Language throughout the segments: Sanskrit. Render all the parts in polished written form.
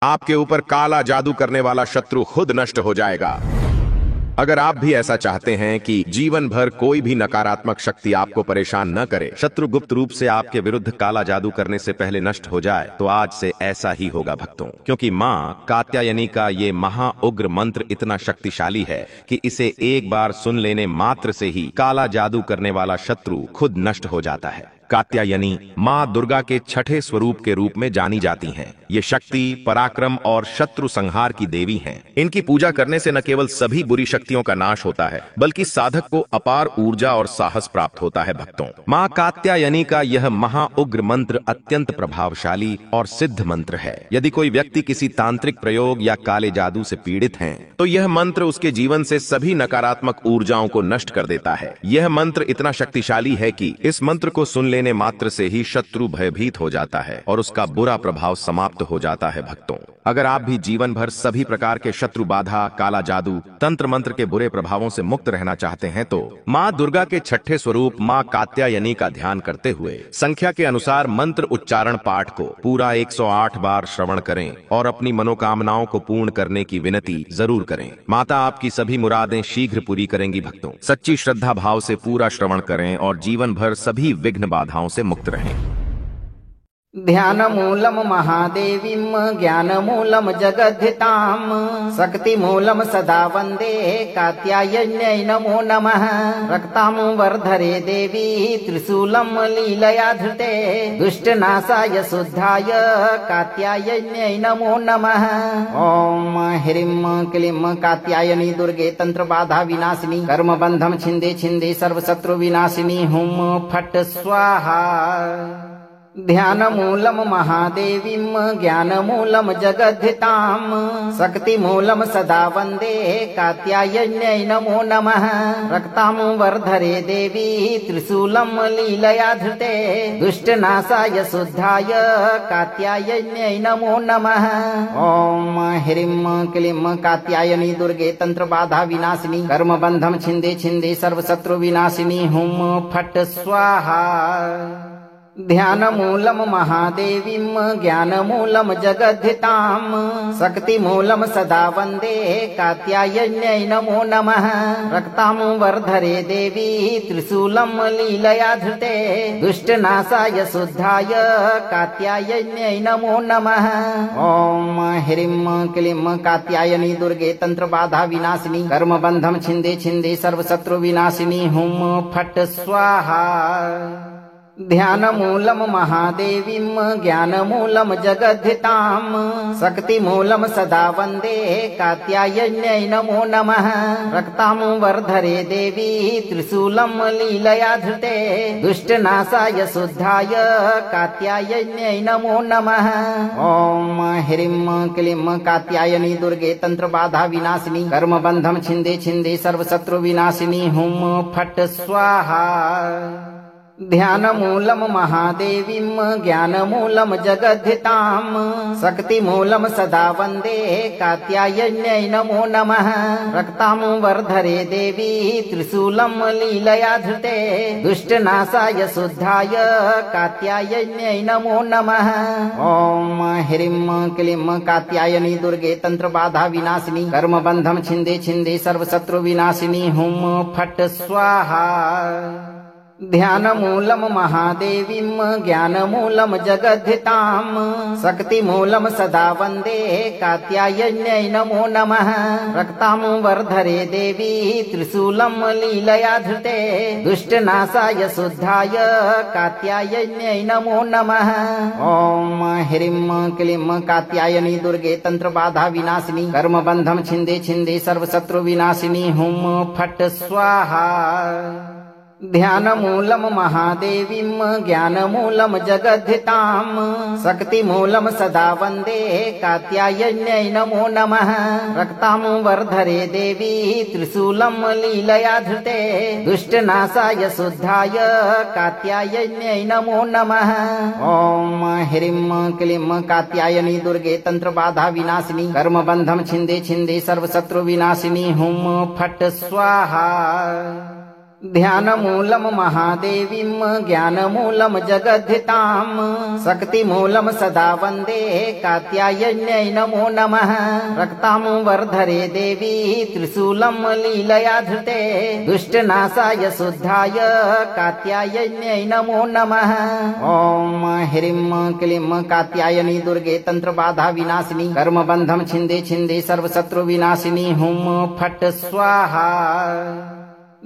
आपके ऊपर काला जादू करने वाला शत्रु खुद नष्ट हो जाएगा। अगर आप भी ऐसा चाहते हैं कि जीवन भर कोई भी नकारात्मक शक्ति आपको परेशान न करे, शत्रु गुप्त रूप से आपके विरुद्ध काला जादू करने से पहले नष्ट हो जाए, तो आज से ऐसा ही होगा भक्तों। क्योंकि माँ कात्यायनी का ये महा उग्र मंत्र इतना शक्तिशाली है कि इसे एक बार सुन लेने मात्र से ही काला जादू करने वाला शत्रु खुद नष्ट हो जाता है। कात्यायनी माँ दुर्गा के छठे स्वरूप के रूप में जानी जाती हैं। ये शक्ति, पराक्रम और शत्रु संहार की देवी हैं। इनकी पूजा करने से न केवल सभी बुरी शक्तियों का नाश होता है, बल्कि साधक को अपार ऊर्जा और साहस प्राप्त होता है। भक्तों, माँ कात्यायनी का यह महा उग्र मंत्र अत्यंत प्रभावशाली और सिद्ध मंत्र है। यदि कोई व्यक्ति किसी तांत्रिक प्रयोग या काले जादू से पीड़ित है, तो यह मंत्र उसके जीवन से सभी नकारात्मक ऊर्जाओं को नष्ट कर देता है। यह मंत्र इतना शक्तिशाली है कि इस मंत्र को सुन लेने मात्र से ही शत्रु भयभीत हो जाता है और उसका बुरा प्रभाव समाप्त हो जाता है। भक्तों, अगर आप भी जीवन भर सभी प्रकार के शत्रु बाधा, काला जादू, तंत्र मंत्र के बुरे प्रभावों से मुक्त रहना चाहते हैं, तो माँ दुर्गा के छठे स्वरूप माँ कात्यायनी का ध्यान करते हुए संख्या के अनुसार मंत्र उच्चारण पाठ को पूरा 108 बार श्रवण करें और अपनी मनोकामनाओं को पूर्ण करने की विनती जरूर करें। माता आपकी सभी मुरादें शीघ्र पूरी करेंगी। भक्तों, सच्ची श्रद्धा भाव से पूरा श्रवण करें और जीवन भर सभी विघ्न बाधाओं से मुक्त रहें। ध्यानमूलं महादेवीं ज्ञानमूलं जगद्धितां शक्तिमूलं सदा वन्दे कात्यायन्यै नमो नमः। रक्तां वर्धरे देवी त्रिशूलं लीलया धृते दुष्टनाशाय शुद्धाय कात्यायन्यै नमो नमः। ॐ ह्रीं क्लीं कात्यायनी दुर्गे तंत्रबाधा विनाशिनी कर्मबन्धं छिन्दे छिन्दे सर्वशत्रु विनाशिनी हुं फट् स्वाहा। ध्यानमूलं महादेवीं ज्ञानमूलं जगद्धितां शक्तिमूलं सदा वन्दे कात्यायन्यै नमो नमः। रक्तां वर्धरे देवी त्रिशूलं लीलया धृते दुष्टनाशाय शुद्धाय कात्यायन्यै नमो नमः। ॐ ह्रीं क्लीं कात्यायनी दुर्गे तंत्रबाधा विनाशिनी कर्मबन्धं छिन्दे छिन्दे सर्वशत्रु विनाशिनी हुं फट् स्वाहा। ध्यानमूलं महादेवीं ज्ञानमूलं जगद्धितां शक्तिमूलं सदा वन्दे कात्यायन्यै नमो नमः। रक्तां वर्धरे देवी त्रिशूलं लीलया धृते दुष्टनाशाय शुद्धाय कात्यायन्यै नमो नमः। ॐ ह्रीं क्लीं कात्यायनी दुर्गे तंत्रबाधा विनाशिनी कर्मबन्धं छिन्दे छिन्दे सर्वशत्रु विनाशिनी हुं फट् स्वाहा। ध्यानमूलं महादेवीं ज्ञानमूलं जगद्धितां शक्तिमूलं सदा वन्दे कात्यायन्यै नमो नमः। रक्तां वर्धरे देवी त्रिशूलं लीलया धृते दुष्टनाशाय शुद्धाय कात्यायन्यै नमो नमः। ॐ ह्रीं क्लीं कात्यायनी दुर्गे तंत्रबाधा विनाशिनी कर्मबन्धं छिन्दे छिन्दे सर्वशत्रु विनाशिनी हुं फट् स्वाहा। ध्यानमूलं महादेवीं ज्ञानमूलं जगद्धितां शक्तिमूलं सदा वन्दे कात्यायन्यै नमो नमः। रक्तां वर्धरे देवी त्रिशूलं लीलया धृते दुष्टनाशाय शुद्धाय कात्यायन्यै नमो नमः। ॐ ह्रीं क्लीं कात्यायनी दुर्गे तंत्रबाधा विनाशिनी कर्मबन्धं छिन्दे छिन्दे सर्वशत्रु विनाशिनी हुं फट् स्वाहा। ध्यानमूलं महादेवीं ज्ञानमूलं जगद्धितां शक्तिमूलं सदा वन्दे कात्यायन्यै नमो नमः। रक्तां वर्धरे देवी त्रिशूलं लीलया धृते दुष्टनाशाय शुद्धाय कात्यायन्यै नमो नमः। ॐ ह्रीं क्लीं कात्यायनी दुर्गे तंत्रबाधा विनाशिनी कर्मबन्धं छिन्दे छिन्दे सर्वशत्रु विनाशिनी हुं फट् स्वाहा। ध्यानमूलं महादेवीं ज्ञानमूलं जगद्धितां शक्तिमूलं सदा वन्दे कात्यायन्यै नमो नमः। रक्तां वर्धरे देवी त्रिशूलं लीलया धृते दुष्टनाशाय शुद्धाय कात्यायन्यै नमो नमः। ॐ ह्रीं क्लीं कात्यायनी दुर्गे तंत्रबाधा विनाशिनी कर्मबन्धं छिन्दे छिन्दे सर्वशत्रु विनाशिनी हुं फट् स्वाहा। ध्यानमूलं महादेवीं ज्ञानमूलं जगद्धिताम् शक्तिमूलं सदा वन्दे कात्यायन्यै नमो नमः। रक्तां वर्धरे देवी त्रिशूलं लीलया धृते दुष्टनाशाय शुद्धाय कात्यायन्यै नमो नमः। ॐ ह्रीं क्लीं कात्यायनी दुर्गे तंत्रबाधा विनाशिनी कर्मबन्धं छिन्दे छिन्दे सर्वशत्रु विनाशिनी हुं फट् स्वाहा।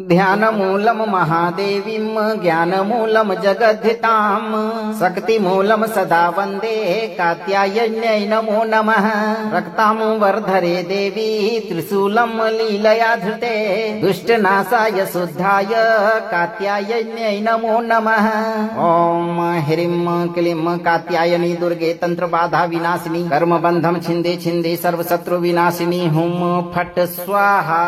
ध्यानमूलं महादेवीं ज्ञानमूलं जगद्धिताम् शक्तिमूलं सदा वन्दे कात्यायन्यै नमो नमः। रक्तां वर्धरे देवी त्रिशूलं लीलया धृते दुष्टनाशाय शुद्धाय कात्यायन्यै नमो नमः। ॐ ह्रीं क्लीं कात्यायनी दुर्गे तंत्रबाधा विनाशिनी कर्मबन्धं छिन्दे छिन्दे सर्वशत्रु विनाशिनी हुं फट् स्वाहा।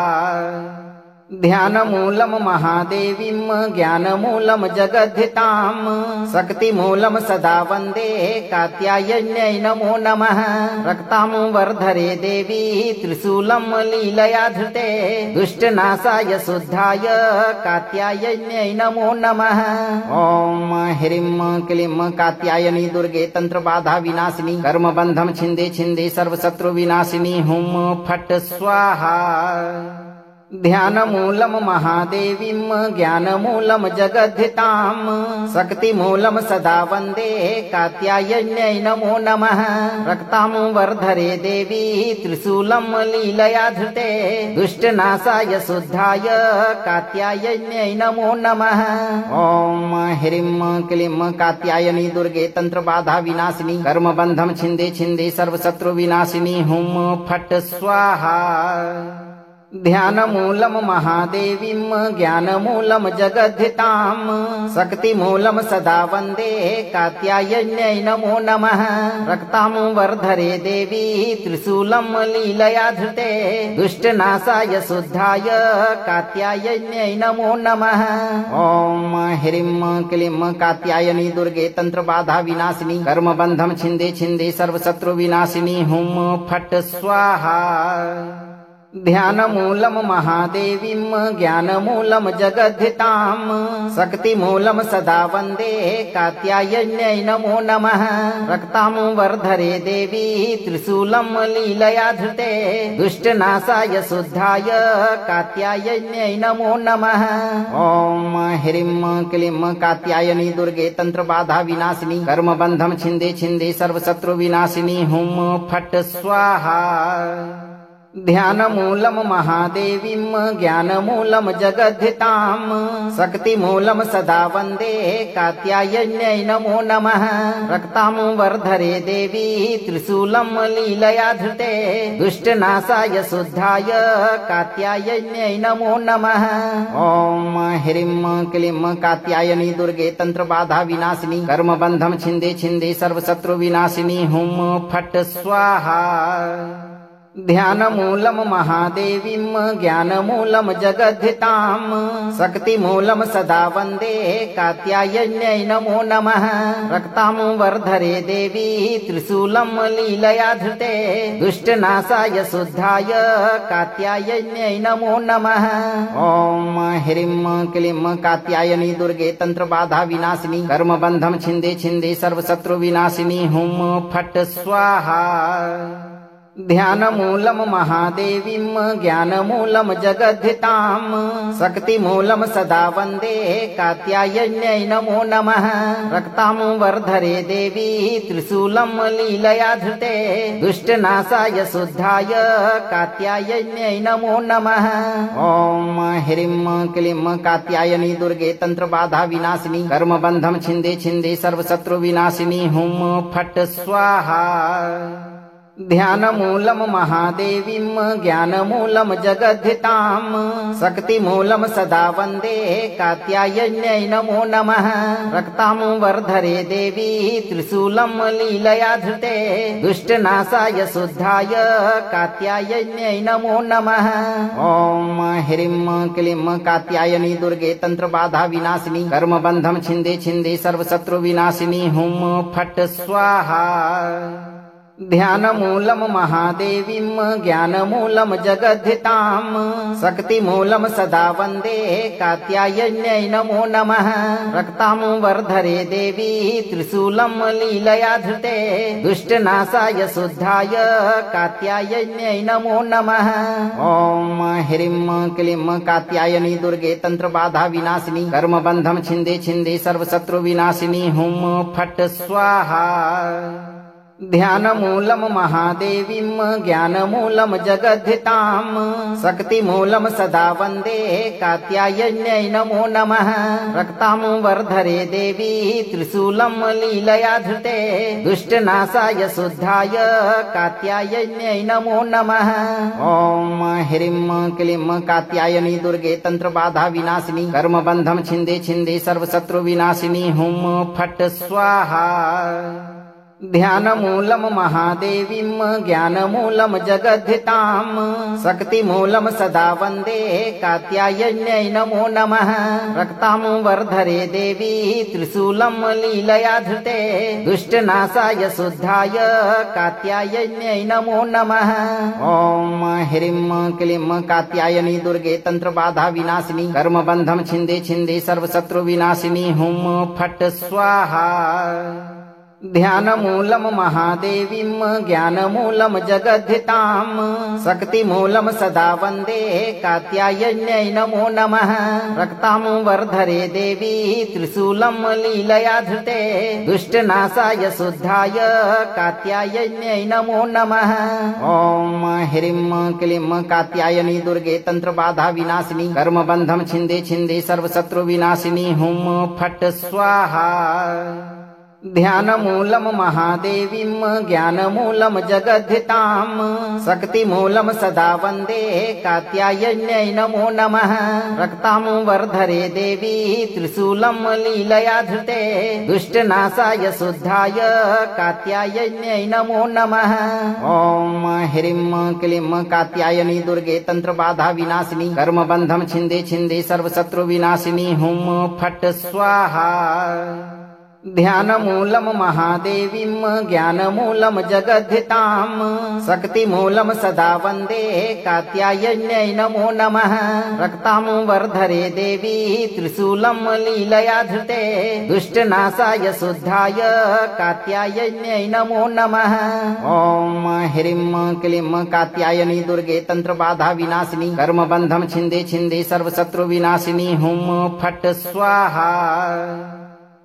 ध्यानमूलं महादेवीं ज्ञानमूलं जगद्धिताम् शक्तिमूलं सदा वन्दे कात्यायन्यै नमो नमः। रक्तां वर्धरे देवी त्रिशूलं लीलया धृते दुष्टनाशाय शुद्धाय कात्यायन्यै नमो नमः। ॐ ह्रीं क्लीं कात्यायनी दुर्गे तंत्रबाधा विनाशिनी कर्मबन्धं छिन्दे छिन्दे सर्वशत्रु विनाशिनी हुं फट् स्वाहा। ध्यानमूलं महादेवीं ज्ञानमूलं जगद्धिताम् शक्तिमूलं सदा वन्दे कात्यायन्यै नमो नमः। रक्तां वर्धरे देवी त्रिशूलं लीलया धृते दुष्टनाशाय शुद्धाय कात्यायन्यै नमो नमः। ॐ ह्रीं क्लीं कात्यायनी दुर्गे तंत्रबाधा विनाशिनी कर्मबन्धं छिन्दे छिन्दे सर्वशत्रु विनाशिनी हुं फट् स्वाहा। ध्यानमूलं महादेवीं ज्ञानमूलं जगद्धिताम् शक्तिमूलं सदा वन्दे कात्यायन्यै नमो नमः। रक्तां वर्धरे देवी त्रिशूलं लीलया धृते दुष्टनाशाय शुद्धाय कात्यायन्यै नमो नमः। ॐ ह्रीं क्लीं कात्यायनी दुर्गे तंत्रबाधा विनाशिनी कर्मबन्धं छिन्दे छिन्दे सर्वशत्रु विनाशिनी हुं फट् स्वाहा। ध्यानमूलं महादेवीं ज्ञानमूलं जगद्धिताम् शक्तिमूलं सदा वन्दे कात्यायन्यै नमो नमः। रक्तां वर्धरे देवी त्रिशूलं लीलया धृते दुष्टनाशाय शुद्धाय कात्यायन्यै नमो नमः। ॐ ह्रीं क्लीं कात्यायनी दुर्गे तंत्रबाधा विनाशिनी कर्मबन्धं छिन्दे छिन्दे सर्वशत्रु विनाशिनी हुं फट् स्वाहा। ध्यानमूलं महादेवीं ज्ञानमूलं जगद्धिताम् शक्तिमूलं सदा वन्दे कात्यायन्यै नमो नमः। रक्तां वर्धरे देवी त्रिशूलं लीलया धृते दुष्टनाशाय शुद्धाय कात्यायन्यै नमो नमः। ॐ ह्रीं क्लीं कात्यायनी दुर्गे तंत्रबाधा विनाशिनी कर्मबन्धं छिन्दे छिन्दे सर्वशत्रु विनाशिनी हुं फट् स्वाहा। ध्यानमूलं महादेवीं ज्ञानमूलं जगद्धिताम् शक्तिमूलं सदा वन्दे कात्यायन्यै नमो नमः। रक्तां वर्धरे देवी त्रिशूलं लीलया धृते दुष्टनाशाय शुद्धाय कात्यायन्यै नमो नमः। ॐ ह्रीं क्लीं कात्यायनी दुर्गे तंत्रबाधा विनाशिनी कर्मबन्धं छिन्दे छिन्दे सर्वशत्रु विनाशिनी हुं फट् स्वाहा। ध्यानमूलं महादेवीं ज्ञानमूलं जगद्धिताम् शक्तिमूलं सदा वन्दे कात्यायन्यै नमो नमः। रक्तां वर्धरे देवी त्रिशूलं लीलया धृते दुष्टनाशाय शुद्धाय कात्यायन्यै नमो नमः। ॐ ह्रीं क्लीं कात्यायनी दुर्गे तंत्रबाधा विनाशिनी कर्मबन्धं छिन्दे छिन्दे सर्वशत्रु विनाशिनी हुं फट् स्वाहा। ध्यानमूलं महादेवीं ज्ञानमूलं जगद्धिताम् शक्तिमूलं सदा वन्दे कात्यायन्यै नमो नमः। रक्तां वर्धरे देवी त्रिशूलं लीलया धृते दुष्टनाशाय शुद्धाय कात्यायन्यै नमो नमः। ॐ ह्रीं क्लीं कात्यायनी दुर्गे तंत्रबाधा विनाशिनी कर्मबन्धं छिन्दे छिन्दे सर्वशत्रु विनाशिनी हुं फट् स्वाहा। ध्यानमूलं महादेवीं ज्ञानमूलं जगद्धिताम् शक्तिमूलं सदा वन्दे कात्यायन्यै नमो नमः। रक्तां वर्धरे देवी त्रिशूलं लीलया धृते दुष्टनाशाय शुद्धाय कात्यायन्यै नमो नमः। ॐ ह्रीं क्लीं कात्यायनी दुर्गे तंत्रबाधा विनाशिनी कर्मबन्धं छिन्दे छिन्दे सर्वशत्रु विनाशिनी हुं फट् स्वाहा। ध्यानमूलं महादेवीं ज्ञानमूलं जगद्धिताम् शक्तिमूलं सदा वन्दे कात्यायन्यै नमो नमः। रक्तां वर्धरे देवी त्रिशूलं लीलया धृते दुष्टनाशाय शुद्धाय कात्यायन्यै नमो नमः। ॐ ह्रीं क्लीं कात्यायनी दुर्गे तंत्रबाधा विनाशिनी कर्मबन्धं छिन्दे छिन्दे सर्वशत्रु विनाशिनी हुं फट् स्वाहा। ध्यानमूलं महादेवीं ज्ञानमूलं जगद्धिताम् शक्तिमूलं सदा वन्दे कात्यायन्यै नमो नमः। रक्तां वर्धरे देवी त्रिशूलं लीलया धृते दुष्टनाशाय शुद्धाय कात्यायन्यै नमो नमः। ॐ ह्रीं क्लीं कात्यायनी दुर्गे तंत्रबाधा विनाशिनी कर्मबन्धं छिन्दे छिन्दे सर्वशत्रु विनाशिनी हुं फट् स्वाहा। ध्यानमूलं महादेवीं ज्ञानमूलं जगद्धिताम् शक्तिमूलं सदा वन्दे कात्यायन्यै नमो नमः। रक्तां वर्धरे देवी त्रिशूलं लीलया धृते दुष्टनाशाय शुद्धाय कात्यायन्यै नमो नमः। ॐ ह्रीं क्लीं कात्यायनी दुर्गे तंत्रबाधा विनाशिनी कर्मबन्धं छिन्दे छिन्दे सर्वशत्रु विनाशिनी हुं फट् स्वाहा। ध्यानमूलं महादेवीं ज्ञानमूलं जगद्धिताम् शक्तिमूलं सदा वन्दे कात्यायन्यै नमो नमः। रक्तां वर्धरे देवी त्रिशूलं लीलया धृते दुष्टनाशाय शुद्धाय कात्यायन्यै नमो नमः। ॐ ह्रीं क्लीं कात्यायनी दुर्गे तंत्रबाधा विनाशिनी कर्मबन्धं छिन्दे छिन्दे सर्वशत्रु विनाशिनी हुं फट् स्वाहा। ध्यानमूलं महादेवीं ज्ञानमूलं जगद्धिताम् शक्तिमूलं सदा वन्दे कात्यायन्यै नमो नमः। रक्तां वर्धरे देवी त्रिशूलं लीलया धृते दुष्टनाशाय शुद्धाय कात्यायन्यै नमो नमः। ॐ ह्रीं क्लीं कात्यायनी दुर्गे तंत्रबाधा विनाशिनी कर्मबन्धं छिन्दे छिन्दे सर्वशत्रु विनाशिनी हुं फट् स्वाहा।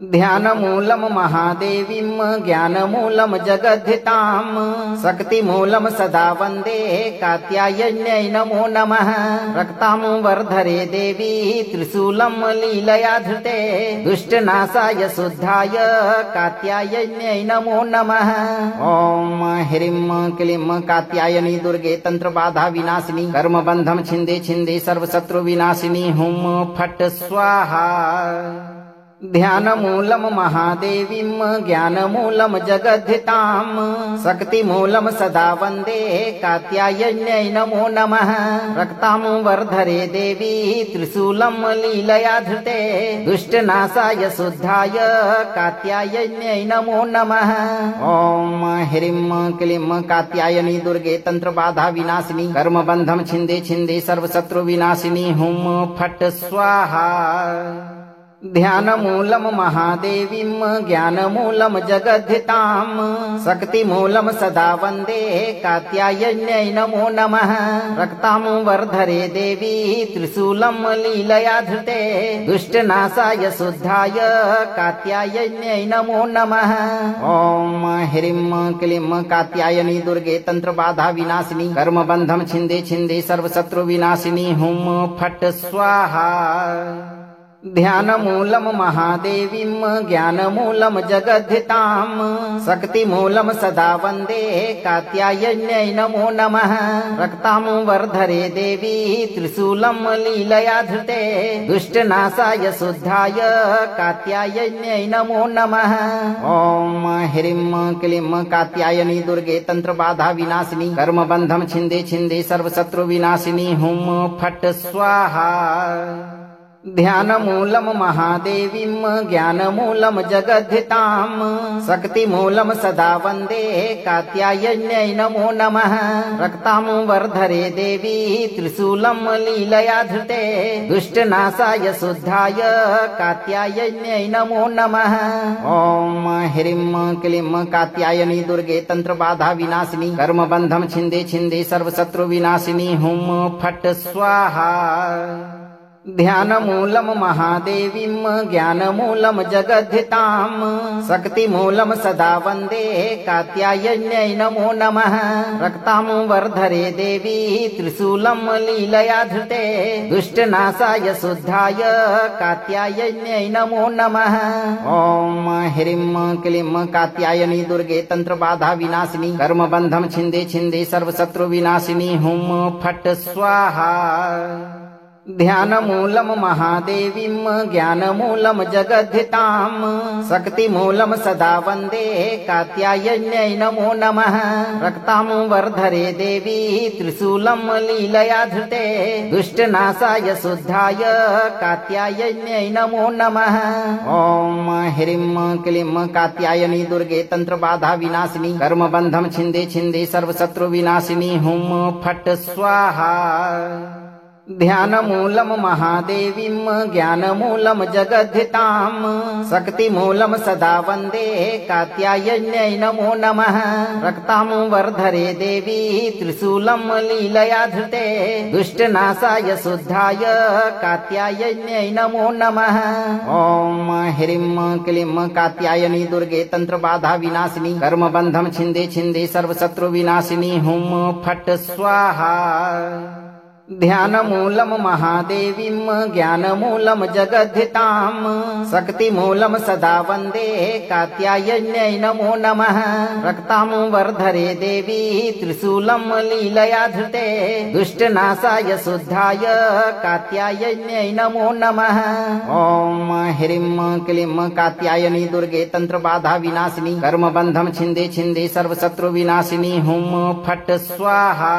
ध्यानमूलं महादेवीं ज्ञानमूलं जगद्धिताम् शक्तिमूलं सदा वन्दे कात्यायन्यै नमो नमः। रक्तां वर्धरे देवी त्रिशूलं लीलया धृते दुष्टनाशाय शुद्धाय कात्यायन्यै नमो नमः। ॐ ह्रीं क्लीं कात्यायनी दुर्गे तंत्रबाधा विनाशिनी कर्मबन्धं छिन्दे छिन्दे सर्वशत्रु विनाशिनी हुं फट् स्वाहा। ध्यानमूलं महादेवीं ज्ञानमूलं जगद्धिताम् शक्तिमूलं सदा वन्दे कात्यायन्यै नमो नमः। रक्तां वर्धरे देवी त्रिशूलं लीलया धृते दुष्टनाशाय शुद्धाय कात्यायन्यै नमो नमः। ॐ ह्रीं क्लीं कात्यायनी दुर्गे तंत्रबाधा विनाशिनी कर्मबन्धं छिन्दे छिन्दे सर्वशत्रु विनाशिनी हुं फट् स्वाहा। ध्यानमूलं महादेवीं ज्ञानमूलं जगद्धिताम् शक्तिमूलं सदा वन्दे कात्यायन्यै नमो नमः। रक्तां वर्धरे देवी त्रिशूलं लीलया धृते दुष्टनाशाय शुद्धाय कात्यायन्यै नमो नमः। ॐ ह्रीं क्लीं कात्यायनी दुर्गे तंत्रबाधा विनाशिनी कर्मबन्धं छिन्दे छिन्दे सर्वशत्रु विनाशिनी हुं फट् स्वाहा। ध्यानमूलं महादेवीं ज्ञानमूलं जगद्धिताम् शक्तिमूलं सदा वन्दे कात्यायन्यै नमो नमः। रक्तां वर्धरे देवी त्रिशूलं लीलया धृते दुष्टनाशाय शुद्धाय कात्यायन्यै नमो नमः। ॐ ह्रीं क्लीं कात्यायनी दुर्गे तंत्रबाधा विनाशिनी कर्मबन्धं छिन्दे छिन्दे सर्वशत्रु विनाशिनी हुं फट् स्वाहा। ध्यानमूलं महादेवीं ज्ञानमूलं जगद्धिताम् शक्तिमूलं सदा वन्दे कात्यायन्यै नमो नमः। रक्तां वर्धरे देवी त्रिशूलं लीलया धृते दुष्टनाशाय शुद्धाय कात्यायन्यै नमो नमः। ॐ ह्रीं क्लीं कात्यायनी दुर्गे तंत्रबाधा विनाशिनी कर्मबन्धं छिन्दे छिन्दे सर्वशत्रु विनाशिनी हुं फट् स्वाहा। ध्यानमूलं महादेवीं ज्ञानमूलं जगद्धिताम् शक्तिमूलं सदा वन्दे कात्यायन्यै नमो नमः। रक्तां वर्धरे देवी त्रिशूलं लीलया धृते दुष्टनाशाय शुद्धाय कात्यायन्यै नमो नमः। ॐ ह्रीं क्लीं कात्यायनी दुर्गे तंत्रबाधा विनाशिनी कर्मबन्धं छिन्दे छिन्दे सर्वशत्रु विनाशिनी हुं फट् स्वाहा। ध्यानमूलं महादेवीं ज्ञानमूलं जगद्धिताम् शक्तिमूलं सदा वन्दे कात्यायन्यै नमो नमः। रक्तां वर्धरे देवी त्रिशूलं लीलया धृते दुष्टनाशाय शुद्धाय कात्यायन्यै नमो नमः। ॐ ह्रीं क्लीं कात्यायनी दुर्गे तंत्रबाधा विनाशिनी कर्मबन्धं छिन्दे छिन्दे सर्वशत्रु विनाशिनी हुं फट् स्वाहा। ध्यानमूलं महादेवीं ज्ञानमूलं जगद्धिताम् शक्तिमूलं सदा वन्दे कात्यायन्यै नमो नमः। रक्तां वर्धरे देवी त्रिशूलं लीलया धृते दुष्टनाशाय शुद्धाय कात्यायन्यै नमो नमः। ॐ ह्रीं क्लीं कात्यायनी दुर्गे तंत्रबाधा विनाशिनी कर्मबन्धं छिन्दे छिन्दे सर्वशत्रु विनाशिनी हुं फट् स्वाहा। ध्यानमूलं महादेवीं ज्ञानमूलं जगद्धिताम् शक्तिमूलं सदा वन्दे कात्यायन्यै नमो नमः। रक्तां वर्धरे देवी त्रिशूलं लीलया धृते दुष्टनाशाय शुद्धाय कात्यायन्यै नमो नमः। ॐ ह्रीं क्लीं कात्यायनी दुर्गे तंत्रबाधा विनाशिनी कर्मबन्धं छिन्दे छिन्दे सर्वशत्रु विनाशिनी हुं फट् स्वाहा।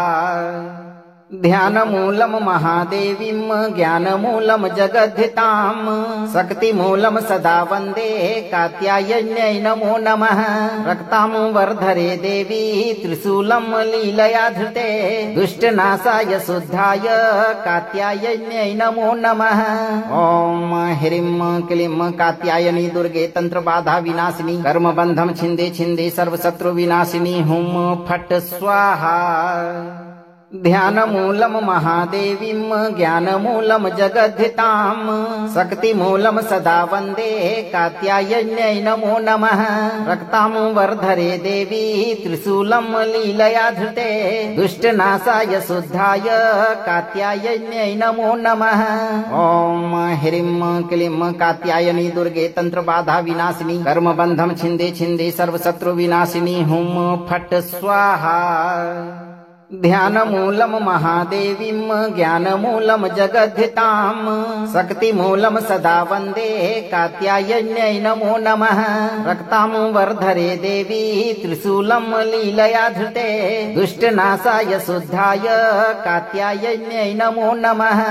ध्यानमूलं महादेवीं ज्ञानमूलं जगद्धिताम् शक्तिमूलं सदा वन्दे कात्यायन्यै नमो नमः। रक्तां वर्धरे देवी त्रिशूलं लीलया धृते दुष्टनाशाय शुद्धाय कात्यायन्यै नमो नमः। ॐ ह्रीं क्लीं कात्यायनी दुर्गे तंत्रबाधा विनाशिनी कर्मबन्धं छिन्दे छिन्दे सर्वशत्रु विनाशिनी हुं फट् स्वाहा। ध्यानमूलं महादेवीं ज्ञानमूलं जगद्धिताम् शक्तिमूलं सदा वन्दे कात्यायन्यै नमो नमः। रक्तां वर्धरे देवी त्रिशूलं लीलया धृते दुष्टनाशाय शुद्धाय कात्यायन्यै नमो नमः। ॐ ह्रीं क्लीं कात्यायनी दुर्गे तंत्रबाधा विनाशिनी कर्मबन्धं छिन्दे छिन्दे सर्वशत्रु विनाशिनी हुं फट् स्वाहा। ध्यानमूलं महादेवीं ज्ञानमूलं जगद्धिताम् शक्तिमूलं सदा वन्दे कात्यायन्यै नमो नमः। रक्तां वर्धरे देवी त्रिशूलं लीलया धृते दुष्टनाशाय शुद्धाय कात्यायन्यै नमो नमः।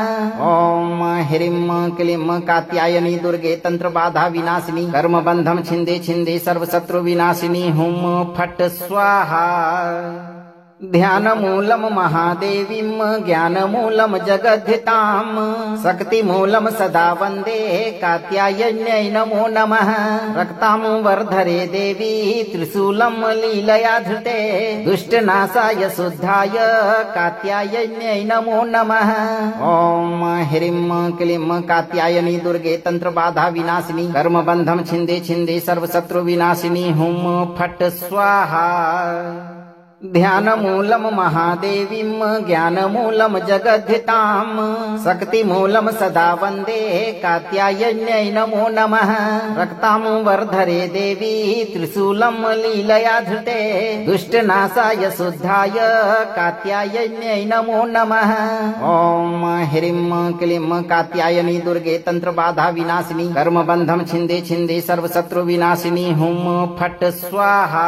ॐ ह्रीं क्लीं कात्यायनी दुर्गे तंत्रबाधा विनाशिनी कर्मबन्धं छिन्दे छिन्दे सर्वशत्रु विनाशिनी हुं फट् स्वाहा। ध्यानमूलं महादेवीं ज्ञानमूलं जगद्धिताम् शक्तिमूलं सदा वन्दे कात्यायन्यै नमो नमः। रक्तां वर्धरे देवी त्रिशूलं लीलया धृते दुष्टनाशाय शुद्धाय कात्यायन्यै नमो नमः। ॐ ह्रीं क्लीं कात्यायनी दुर्गे तंत्रबाधा विनाशिनी कर्मबन्धं छिन्दे छिन्दे सर्वशत्रु विनाशिनी हुं फट् स्वाहा। ध्यानमूलं महादेवीं ज्ञानमूलं जगद्धिताम् शक्तिमूलं सदा वन्दे कात्यायन्यै नमो नमः। रक्तां वर्धरे देवी त्रिशूलं लीलया धृते दुष्टनाशाय शुद्धाय कात्यायन्यै नमो नमः। ॐ ह्रीं क्लीं कात्यायनी दुर्गे तंत्रबाधा विनाशिनी कर्मबन्धं छिन्दे छिन्दे सर्वशत्रु विनाशिनी हुं फट् स्वाहा।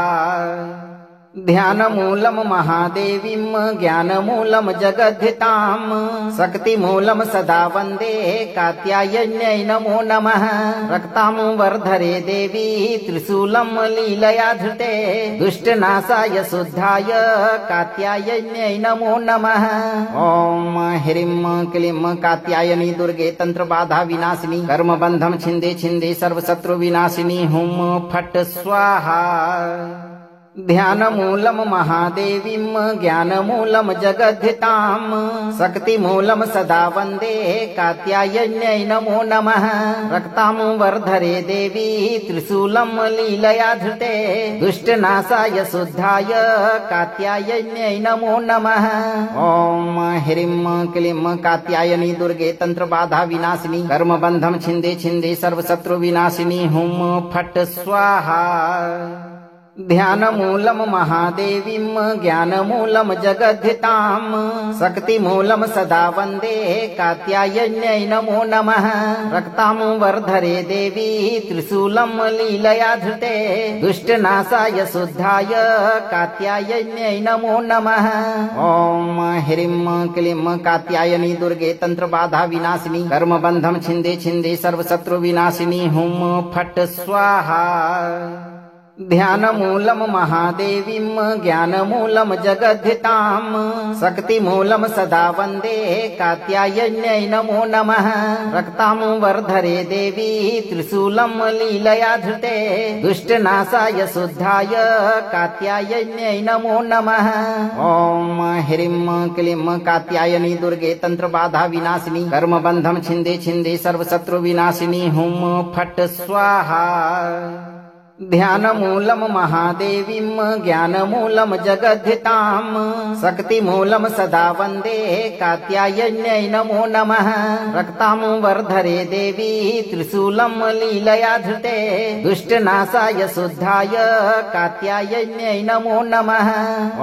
ध्यानमूलं महादेवीं ज्ञानमूलं जगद्धितां शक्तिमूलं सदा वन्दे कात्यायन्यै नमो नमः। रक्तां वर्धरे देवी त्रिशूलं लीलया धृते दुष्टनाशाय शुद्धाय कात्यायन्यै नमो नमः। ॐ ह्रीं क्लीं कात्यायनी दुर्गे तंत्रबाधा विनाशिनी कर्मबन्धं छिन्दे छिन्दे सर्वशत्रु विनाशिनी हुं फट् स्वाहा। ध्यानमूलं महादेवीं ज्ञानमूलं जगद्धितां शक्तिमूलं सदा वन्दे कात्यायन्यै नमो नमः। रक्तां वर्धरे देवी त्रिशूलं लीलया धृते दुष्टनाशाय शुद्धाय कात्यायन्यै नमो नमः। ॐ ह्रीं क्लीं कात्यायनी दुर्गे तंत्रबाधा विनाशिनी कर्मबन्धं छिन्दे छिन्दे सर्वशत्रु विनाशिनी हुं फट् स्वाहा। ध्यानमूलं महादेवीं ज्ञानमूलं जगद्धितां शक्तिमूलं सदा वन्दे कात्यायन्यै नमो नमः। रक्तां वर्धरे देवी त्रिशूलं लीलया धृते दुष्टनाशाय शुद्धाय कात्यायन्यै नमो नमः। ॐ ह्रीं क्लीं कात्यायनी दुर्गे तंत्रबाधा विनाशिनी कर्मबन्धं छिन्दे छिन्दे सर्वशत्रु विनाशिनी हुं फट् स्वाहा। ध्यानमूलं महादेवीं ज्ञानमूलं जगद्धितां शक्तिमूलं सदा वन्दे कात्यायन्यै नमो नमः। रक्तां वर्धरे देवी त्रिशूलं लीलया धृते दुष्टनाशाय शुद्धाय कात्यायन्यै नमो नमः। ॐ ह्रीं क्लीं कात्यायनी दुर्गे तंत्रबाधा विनाशिनी कर्मबन्धं छिन्दे छिन्दे सर्वशत्रु विनाशिनी हुं फट् स्वाहा। ध्यानमूलं महादेवीं ज्ञानमूलं जगद्धितां शक्तिमूलं सदा वन्दे कात्यायन्यै नमो नमः। रक्तां वर्धरे देवी त्रिशूलं लीलया धृते दुष्टनाशाय शुद्धाय कात्यायन्यै नमो नमः।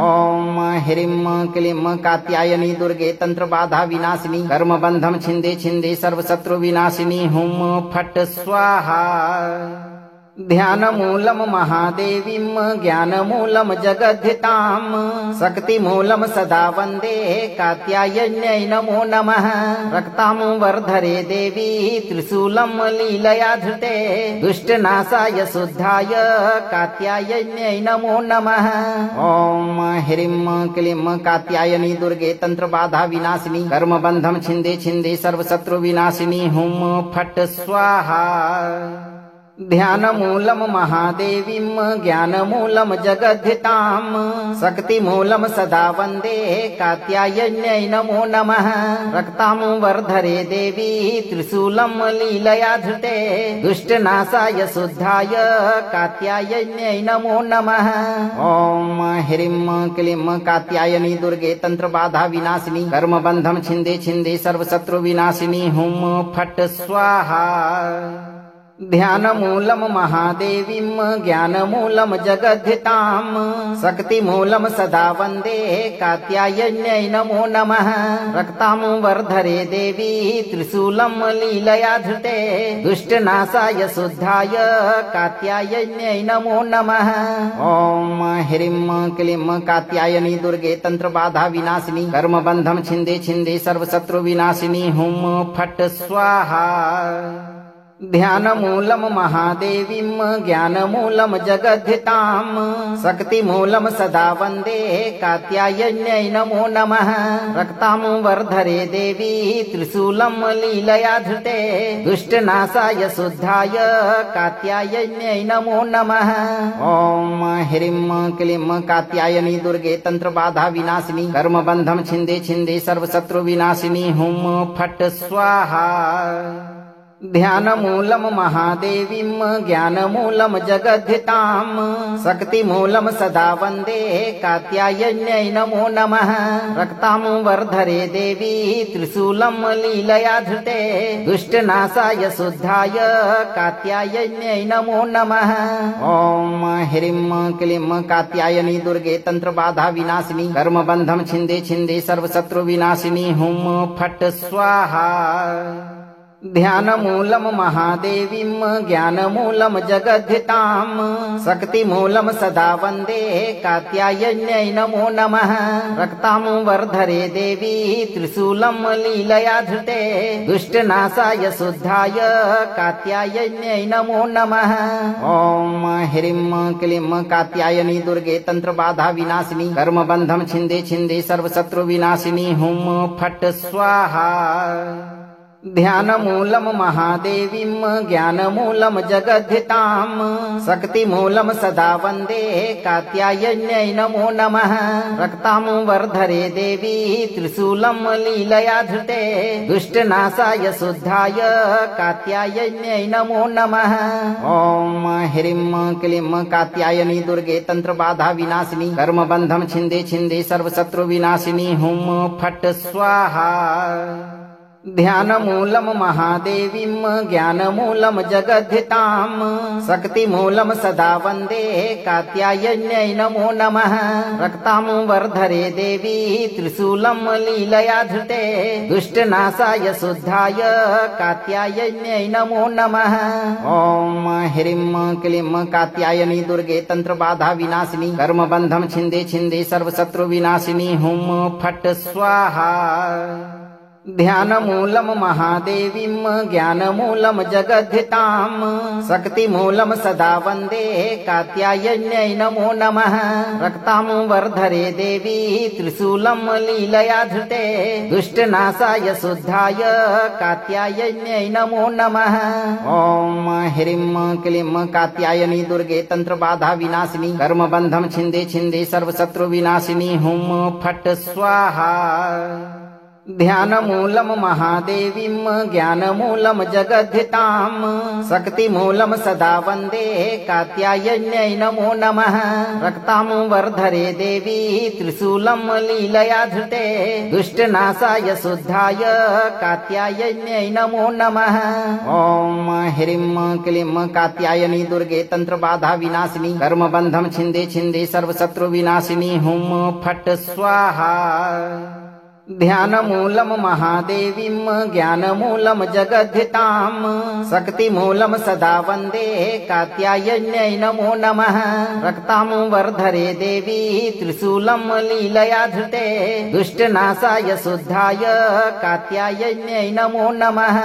ॐ ह्रीं क्लीं कात्यायनी दुर्गे तंत्रबाधा विनाशिनी कर्मबन्धं छिन्दे छिन्दे सर्वशत्रु विनाशिनी हुं फट् स्वाहा। ध्यानमूलं महादेवीं ज्ञानमूलं जगद्धितां शक्तिमूलं सदा वन्दे कात्यायन्यै नमो नमः। रक्तां वर्धरे देवी त्रिशूलं लीलया धृते दुष्टनाशाय शुद्धाय कात्यायन्यै नमो नमः। ॐ ह्रीं क्लीं कात्यायनी दुर्गे तंत्रबाधा विनाशिनी कर्मबन्धं छिन्दे छिन्दे सर्वशत्रु विनाशिनी हुं फट् स्वाहा। ध्यानमूलं महादेवीं ज्ञानमूलं जगद्धितां शक्तिमूलं सदा वन्दे कात्यायन्यै नमो नमः। रक्तां वर्धरे देवी त्रिशूलं लीलया धृते दुष्टनाशाय शुद्धाय कात्यायन्यै नमो नमः। ॐ ह्रीं क्लीं कात्यायनी दुर्गे तंत्रबाधा विनाशिनी कर्मबन्धं छिन्दे छिन्दे सर्वशत्रु विनाशिनी हुं फट् स्वाहा। ध्यानमूलं महादेवीं ज्ञानमूलं जगद्धितां शक्तिमूलं सदा वन्दे कात्यायन्यै नमो नमः। रक्तां वर्धरे देवी त्रिशूलं लीलया धृते दुष्टनाशाय शुद्धाय कात्यायन्यै नमो नमः। ॐ ह्रीं क्लीं कात्यायनी दुर्गे तंत्रबाधा विनाशिनी कर्मबन्धं छिन्दे छिन्दे सर्वशत्रु विनाशिनी हुं फट् स्वाहा। ध्यानमूलं महादेवीं ज्ञानमूलं जगद्धितां शक्तिमूलं सदा वन्दे कात्यायन्यै नमो नमः। रक्तां वर्धरे देवी त्रिशूलं लीलया धृते दुष्टनाशाय शुद्धाय कात्यायन्यै नमो नमः। ॐ ह्रीं क्लीं कात्यायनी दुर्गे तंत्रबाधा विनाशिनी कर्मबन्धं छिन्दे छिन्दे सर्वशत्रु विनाशिनी हुं फट् स्वाहा। ध्यानमूलं महादेवीं ज्ञानमूलं जगद्धितां शक्तिमूलं सदा वन्दे कात्यायन्यै नमो नमः। रक्तां वर्धरे देवी त्रिशूलं लीलया धृते दुष्टनाशाय शुद्धाय कात्यायन्यै नमो नमः। ॐ ह्रीं क्लीं कात्यायनी दुर्गे तंत्रबाधा विनाशिनी कर्मबन्धं छिन्दे छिन्दे सर्वशत्रु विनाशिनी हुं फट् स्वाहा। ध्यानमूलं महादेवीं ज्ञानमूलं जगद्धिताम् शक्तिमूलं सदा वन्दे कात्यायन्यै नमो नमः। रक्तां वर्धरे देवी त्रिशूलं लीलया धृते दुष्टनाशाय शुद्धाय कात्यायन्यै नमो नमः। ॐ ह्रीं क्लीं कात्यायनी दुर्गे तंत्रबाधा विनाशिनी कर्मबन्धं छिन्दे छिन्दे सर्वशत्रु विनाशिनी हुं फट् स्वाहा। ध्यानमूलं महादेवीं ज्ञानमूलं जगद्धिताम् शक्तिमूलं सदा वन्दे कात्यायन्यै नमो नमः। रक्तां वर्धरे देवी त्रिशूलं लीलया धृते दुष्टनाशाय शुद्धाय कात्यायन्यै नमो नमः। ॐ ह्रीं क्लीं कात्यायनी दुर्गे तंत्रबाधा विनाशिनी कर्मबन्धं छिन्दे छिन्दे सर्वशत्रु विनाशिनी हुं फट् स्वाहा। ध्यानमूलं महादेवीं ज्ञानमूलं जगद्धिताम् शक्तिमूलं सदा वन्दे कात्यायन्यै नमो नमः। रक्तां वर्धरे देवी त्रिशूलं लीलया धृते दुष्टनाशाय शुद्धाय कात्यायन्यै नमो नमः। ॐ ह्रीं क्लीं कात्यायनी दुर्गे तंत्रबाधा विनाशिनी कर्मबन्धं छिन्दे छिन्दे सर्वशत्रु विनाशिनी हुं फट् स्वाहा। ध्यानमूलं महादेवीं ज्ञानमूलं जगद्धिताम् शक्तिमूलं सदा वन्दे कात्यायन्यै नमो नमः। रक्तां वर्धरे देवी त्रिशूलं लीलया धृते दुष्टनाशाय शुद्धाय कात्यायन्यै नमो नमः। ॐ ह्रीं क्लीं कात्यायनी दुर्गे तंत्रबाधा विनाशिनी कर्मबन्धं छिन्दे छिन्दे सर्वशत्रु विनाशिनी हुं फट् स्वाहा। ध्यानमूलं महादेवीं ज्ञानमूलं जगद्धिताम् शक्तिमूलं सदा वन्दे कात्यायन्यै नमो नमः। रक्तां वर्धरे देवी त्रिशूलं लीलया धृते दुष्टनाशाय शुद्धाय कात्यायन्यै नमो नमः। ॐ ह्रीं क्लीं कात्यायनी दुर्गे तंत्रबाधा विनाशिनी कर्मबन्धं छिन्दे छिन्दे सर्वशत्रु विनाशिनी हुं फट् स्वाहा। ध्यानमूलं महादेवीं ज्ञानमूलं जगद्धिताम् शक्तिमूलं सदा वन्दे कात्यायन्यै नमो नमः। रक्तां वर्धरे देवी त्रिशूलं लीलया धृते दुष्टनाशाय शुद्धाय कात्यायन्यै नमो नमः।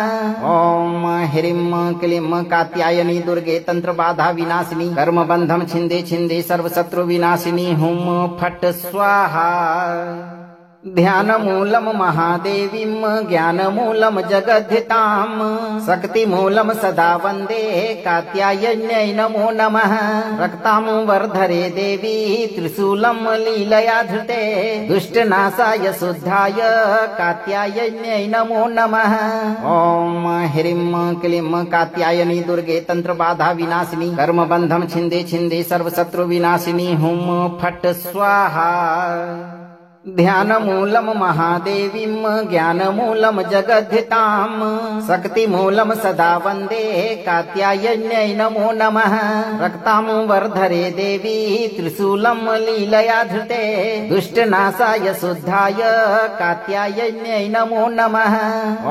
ॐ ह्रीं क्लीं कात्यायनी दुर्गे तंत्रबाधा विनाशिनी कर्मबन्धं छिन्दे छिन्दे सर्वशत्रु विनाशिनी हुं फट् स्वाहा। ध्यानमूलं महादेवीं ज्ञानमूलं जगद्धिताम् शक्तिमूलं सदा वन्दे कात्यायन्यै नमो नमः। रक्तां वर्धरे देवी त्रिशूलं लीलया धृते दुष्टनाशाय शुद्धाय कात्यायन्यै नमो नमः। ॐ ह्रीं क्लीं कात्यायनी दुर्गे तंत्रबाधा विनाशिनी कर्मबन्धं छिन्दे छिन्दे सर्वशत्रु विनाशिनी हुं फट् स्वाहा। ध्यानमूलं महादेवीं ज्ञानमूलं जगद्धिताम् शक्तिमूलं सदा वन्दे कात्यायन्यै नमो नमः। रक्तां वर्धरे देवी त्रिशूलं लीलया धृते दुष्टनाशाय शुद्धाय कात्यायन्यै नमो नमः।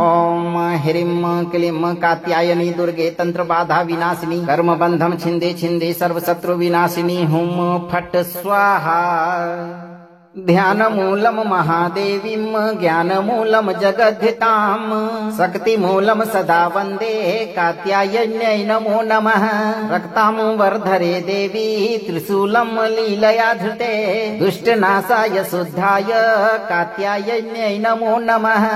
ॐ ह्रीं क्लीं कात्यायनी दुर्गे तंत्रबाधा विनाशिनी कर्मबन्धं छिन्दे छिन्दे सर्वशत्रु विनाशिनी हुं फट् स्वाहा। ध्यानमूलं महादेवीं ज्ञानमूलं जगद्धिताम् शक्तिमूलं सदा वन्दे कात्यायन्यै नमो नमः। रक्तां वर्धरे देवी त्रिशूलं लीलया धृते दुष्टनाशाय शुद्धाय कात्यायन्यै नमो नमः।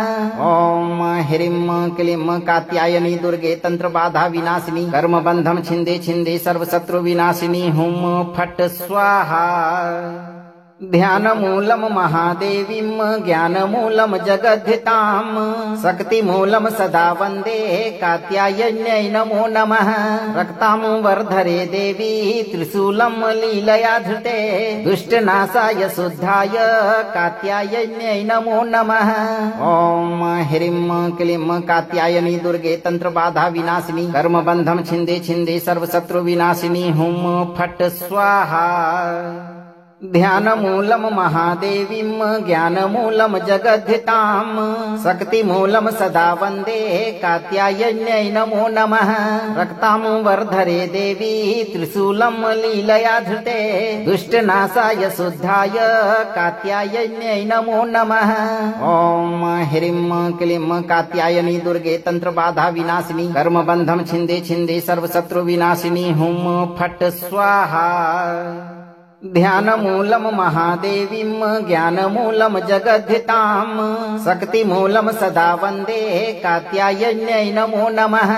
ॐ ह्रीं क्लीं कात्यायनी दुर्गे तंत्रबाधा विनाशिनी कर्मबन्धं छिन्दे छिन्दे सर्वशत्रु विनाशिनी हुं फट् स्वाहा। ध्यानमूलं महादेवीं ज्ञानमूलं जगद्धिताम् शक्तिमूलं सदा वन्दे कात्यायन्यै नमो नमः। रक्तां वर्धरे देवी त्रिशूलं लीलया धृते दुष्टनाशाय शुद्धाय कात्यायन्यै नमो नमः। ॐ ह्रीं क्लीं कात्यायनी दुर्गे तंत्रबाधा विनाशिनी कर्मबन्धं छिन्दे छिन्दे सर्वशत्रु विनाशिनी हुं फट् स्वाहा। ध्यानमूलं महादेवीं ज्ञानमूलं जगद्धिताम् शक्तिमूलं सदा वन्दे कात्यायन्यै नमो नमः। रक्तां वर्धरे देवी त्रिशूलं लीलया धृते दुष्टनाशाय शुद्धाय कात्यायन्यै नमो नमः। ॐ ह्रीं क्लीं कात्यायनी दुर्गे तंत्रबाधा विनाशिनी कर्मबन्धं छिन्दे छिन्दे सर्वशत्रु विनाशिनी हुं फट् स्वाहा। ध्यानमूलं महादेवीं ज्ञानमूलं जगद्धिताम् शक्तिमूलं सदा वन्दे कात्यायन्यै नमो नमः।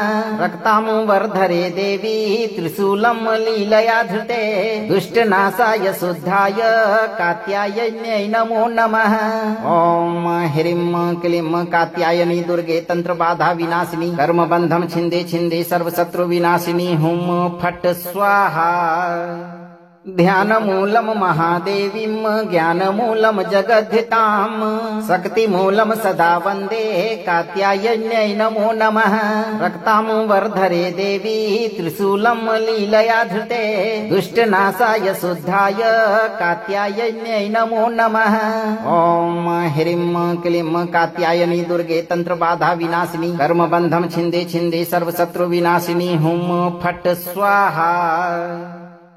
रक्तां वर्धरे देवी त्रिशूलं लीलया धृते दुष्टनाशाय शुद्धाय कात्यायन्यै नमो नमः। ॐ ह्रीं क्लीं कात्यायनी दुर्गे तंत्रबाधा विनाशिनी कर्मबन्धं छिन्दे छिन्दे सर्वशत्रु विनाशिनी हुं फट् स्वाहा। ध्यानमूलं महादेवीं ज्ञानमूलं जगद्धिताम् शक्तिमूलं सदा वन्दे कात्यायन्यै नमो नमः। रक्तां वर्धरे देवी त्रिशूलं लीलया धृते दुष्टनाशाय शुद्धाय कात्यायन्यै नमो नमः। ॐ ह्रीं क्लीं कात्यायनी दुर्गे तंत्रबाधा विनाशिनी कर्मबन्धं छिन्दे छिन्दे सर्वशत्रु विनाशिनी हुं फट् स्वाहा।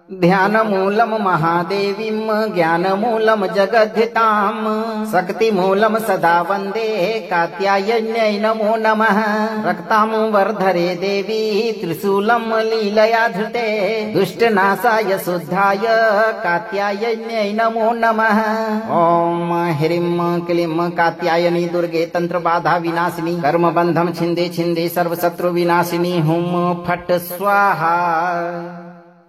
ध्यानमूलं महादेवीं ज्ञानमूलं जगद्धिताम् शक्तिमूलं सदा वन्दे कात्यायन्यै नमो नमः। रक्तां वर्धरे देवी त्रिशूलं लीलया धृते दुष्टनाशाय शुद्धाय कात्यायन्यै नमो नमः। ॐ ह्रीं क्लीं कात्यायनी दुर्गे तंत्रबाधा विनाशिनी कर्मबन्धं छिन्दे छिन्दे सर्वशत्रु विनाशिनी हुं फट् स्वाहा।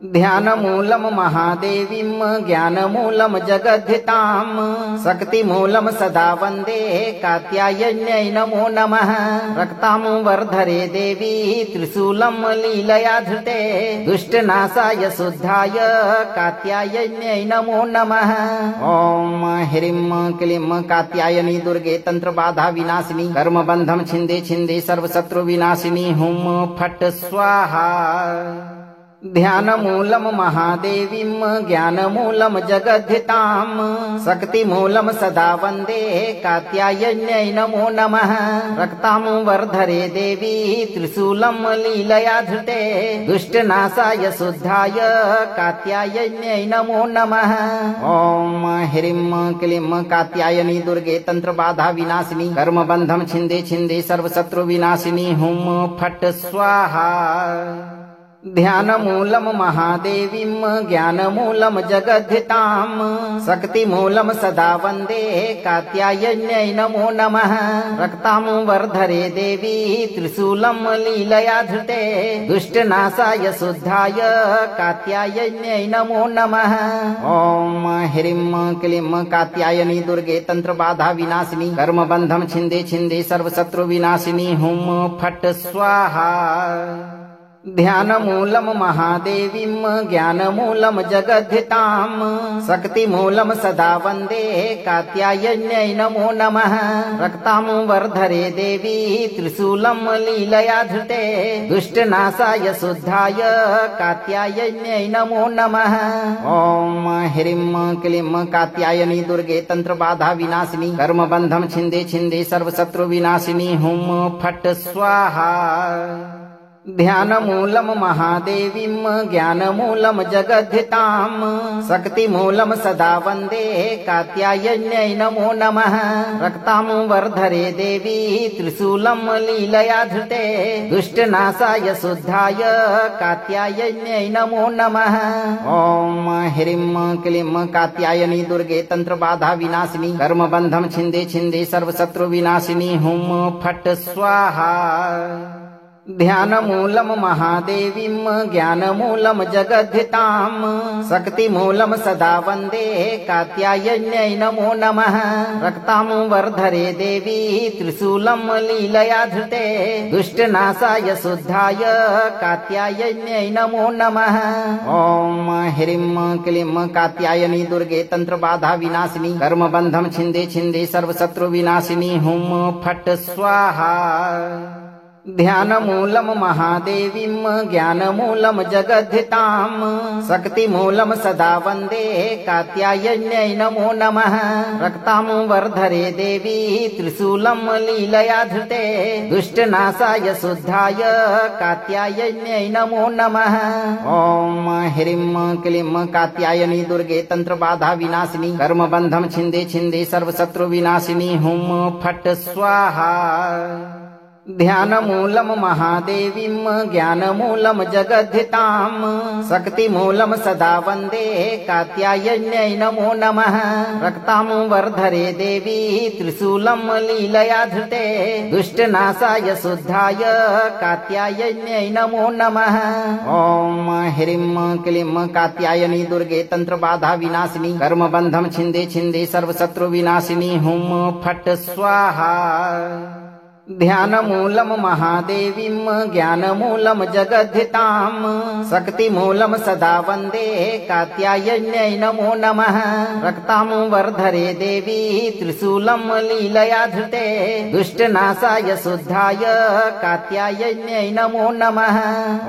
ध्यानमूलं महादेवीं ज्ञानमूलं जगद्धिताम् शक्तिमूलं सदा वन्दे कात्यायन्यै नमो नमः। रक्तां वर्धरे देवी त्रिशूलं लीलया धृते दुष्टनाशाय शुद्धाय कात्यायन्यै नमो नमः। ॐ ह्रीं क्लीं कात्यायनी दुर्गे तंत्रबाधा विनाशिनी कर्मबन्धं छिन्दे छिन्दे सर्वशत्रु विनाशिनी हुं फट् स्वाहा। ध्यानमूलं महादेवीं ज्ञानमूलं जगद्धिताम् शक्तिमूलं सदा वन्दे कात्यायन्यै नमो नमः। रक्तां वर्धरे देवी त्रिशूलं लीलया धृते दुष्टनाशाय शुद्धाय कात्यायन्यै नमो नमः। ॐ ह्रीं क्लीं कात्यायनी दुर्गे तंत्रबाधा विनाशिनी कर्मबन्धं छिन्दे छिन्दे सर्वशत्रु विनाशिनी हुं फट् स्वाहा। ध्यानमूलं महादेवीं ज्ञानमूलं जगद्धिताम् शक्तिमूलं सदा वन्दे कात्यायन्यै नमो नमः। रक्तां वर्धरे देवी त्रिशूलं लीलया धृते दुष्टनाशाय शुद्धाय कात्यायन्यै नमो नमः। ॐ ह्रीं क्लीं कात्यायनी दुर्गे तंत्रबाधा विनाशिनी कर्मबन्धं छिन्दे छिन्दे सर्वशत्रु विनाशिनी हुं फट् स्वाहा। ध्यानमूलं महादेवीं ज्ञानमूलं जगद्धिताम् शक्तिमूलं सदा वन्दे कात्यायन्यै नमो नमः। रक्तां वर्धरे देवी त्रिशूलं लीलया धृते दुष्टनाशाय शुद्धाय कात्यायन्यै नमो नमः। ॐ ह्रीं क्लीं कात्यायनी दुर्गे तंत्रबाधा विनाशिनी कर्मबन्धं छिन्दे छिन्दे सर्वशत्रु विनाशिनी हुं फट् स्वाहा। ध्यानमूलं महादेवीं ज्ञानमूलं जगद्धिताम् शक्तिमूलं सदा वन्दे कात्यायन्यै नमो नमः। रक्तां वर्धरे देवी त्रिशूलं लीलया धृते दुष्टनाशाय शुद्धाय कात्यायन्यै नमो नमः। ॐ ह्रीं क्लीं कात्यायनी दुर्गे तंत्रबाधा विनाशिनी कर्मबन्धं छिन्दे छिन्दे सर्वशत्रु विनाशिनी हुं फट् स्वाहा। ध्यानमूलं महादेवीं ज्ञानमूलं जगद्धिताम् शक्तिमूलं सदा वन्दे कात्यायन्यै नमो नमः। रक्तां वर्धरे देवी त्रिशूलं लीलया धृते दुष्टनाशाय शुद्धाय कात्यायन्यै नमो नमः। ॐ ह्रीं क्लीं कात्यायनी दुर्गे तंत्रबाधा विनाशिनी कर्मबन्धं छिन्दे छिन्दे सर्वशत्रु विनाशिनी हुं फट् स्वाहा। ध्यानमूलं महादेवीं ज्ञानमूलं जगद्धिताम् शक्तिमूलं सदा वन्दे कात्यायन्यै नमो नमः। रक्तां वर्धरे देवी त्रिशूलं लीलया धृते दुष्टनाशाय शुद्धाय कात्यायन्यै नमो नमः। ॐ ह्रीं क्लीं कात्यायनी दुर्गे तंत्रबाधा विनाशिनी कर्मबन्धं छिन्दे छिन्दे सर्वशत्रु विनाशिनी हुं फट् स्वाहा। ध्यानमूलं महादेवीं ज्ञानमूलं जगद्धिताम् शक्तिमूलं सदा वन्दे कात्यायन्यै नमो नमः। रक्तां वर्धरे देवी त्रिशूलं लीलया धृते दुष्टनाशाय शुद्धाय कात्यायन्यै नमो नमः। ॐ ह्रीं क्लीं कात्यायनी दुर्गे तंत्रबाधा विनाशिनी कर्मबन्धं छिन्दे छिन्दे सर्वशत्रु विनाशिनी हुं फट् स्वाहा। ध्यानमूलं महादेवीं ज्ञानमूलं जगद्धिताम् शक्तिमूलं सदा वन्दे कात्यायन्यै नमो नमः। रक्तां वर्धरे देवी त्रिशूलं लीलया धृते दुष्टनाशाय शुद्धाय कात्यायन्यै नमो नमः।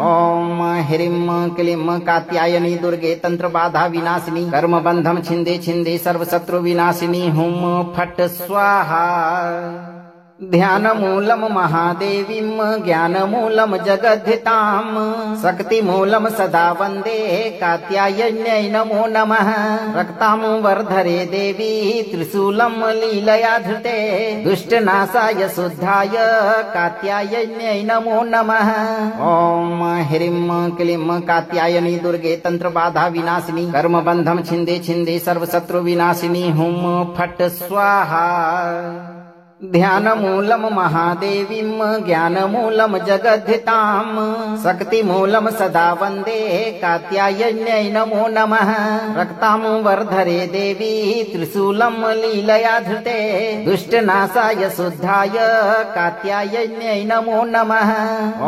ॐ ह्रीं क्लीं कात्यायनी दुर्गे तंत्रबाधा विनाशिनी कर्मबन्धं छिन्दे छिन्दे सर्वशत्रु विनाशिनी हुं फट् स्वाहा। ध्यानमूलं महादेवीं ज्ञानमूलं जगद्धिताम् शक्तिमूलं सदा वन्दे कात्यायन्यै नमो नमः। रक्तां वर्धरे देवी त्रिशूलं लीलया धृते दुष्टनाशाय शुद्धाय कात्यायन्यै नमो नमः। ॐ ह्रीं क्लीं कात्यायनी दुर्गे तंत्रबाधा विनाशिनी कर्मबन्धं छिन्दे छिन्दे सर्वशत्रु विनाशिनी हुं फट् स्वाहा। ध्यानमूलं महादेवीं ज्ञानमूलं जगद्धिताम् शक्तिमूलं सदा वन्दे कात्यायन्यै नमो नमः। रक्तां वर्धरे देवी त्रिशूलं लीलया धृते दुष्टनाशाय शुद्धाय कात्यायन्यै नमो नमः।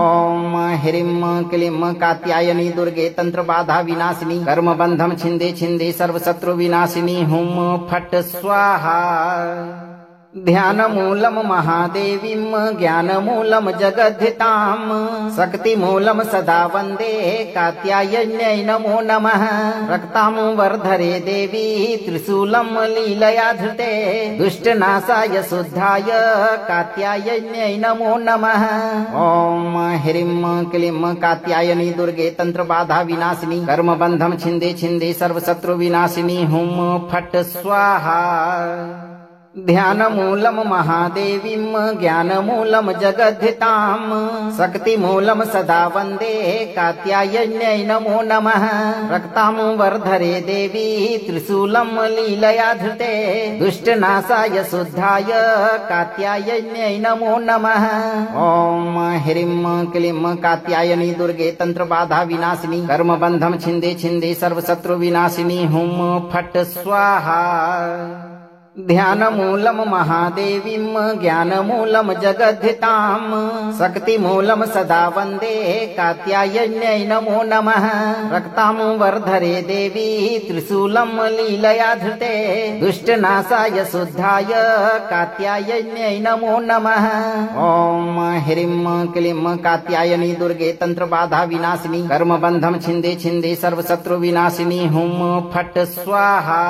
ॐ ह्रीं क्लीं कात्यायनी दुर्गे तंत्रबाधा विनाशिनी कर्मबन्धं छिन्दे छिन्दे सर्वशत्रु विनाशिनी हुं फट् स्वाहा। ध्यानमूलं महादेवीं ज्ञानमूलं जगद्धिताम् शक्तिमूलं सदा वन्दे कात्यायन्यै नमो नमः। रक्तां वर्धरे देवी त्रिशूलं लीलया धृते दुष्टनाशाय शुद्धाय कात्यायन्यै नमो नमः। ॐ ह्रीं क्लीं कात्यायनी दुर्गे तंत्रबाधा विनाशिनी कर्मबन्धं छिन्दे छिन्दे सर्वशत्रु विनाशिनी हुं फट् स्वाहा। ध्यानमूलं महादेवीं ज्ञानमूलं जगद्धिताम् शक्तिमूलं सदा वन्दे कात्यायन्यै नमो नमः। रक्तां वर्धरे देवी त्रिशूलं लीलया धृते दुष्टनाशाय शुद्धाय कात्यायन्यै नमो नमः। ॐ ह्रीं क्लीं कात्यायनी दुर्गे तंत्रबाधा विनाशिनी कर्मबन्धं छिन्दे छिन्दे सर्वशत्रु विनाशिनी हुं फट् स्वाहा। ध्यानमूलं महादेवीं ज्ञानमूलं जगद्धिताम् शक्तिमूलं सदा वन्दे कात्यायन्यै नमो नमः। रक्तां वर्धरे देवी त्रिशूलं लीलया धृते दुष्टनाशाय शुद्धाय कात्यायन्यै नमो नमः। ॐ ह्रीं क्लीं कात्यायनी दुर्गे तंत्रबाधा विनाशिनी कर्मबन्धं छिन्दे छिन्दे सर्वशत्रु विनाशिनी हुं फट् स्वाहा।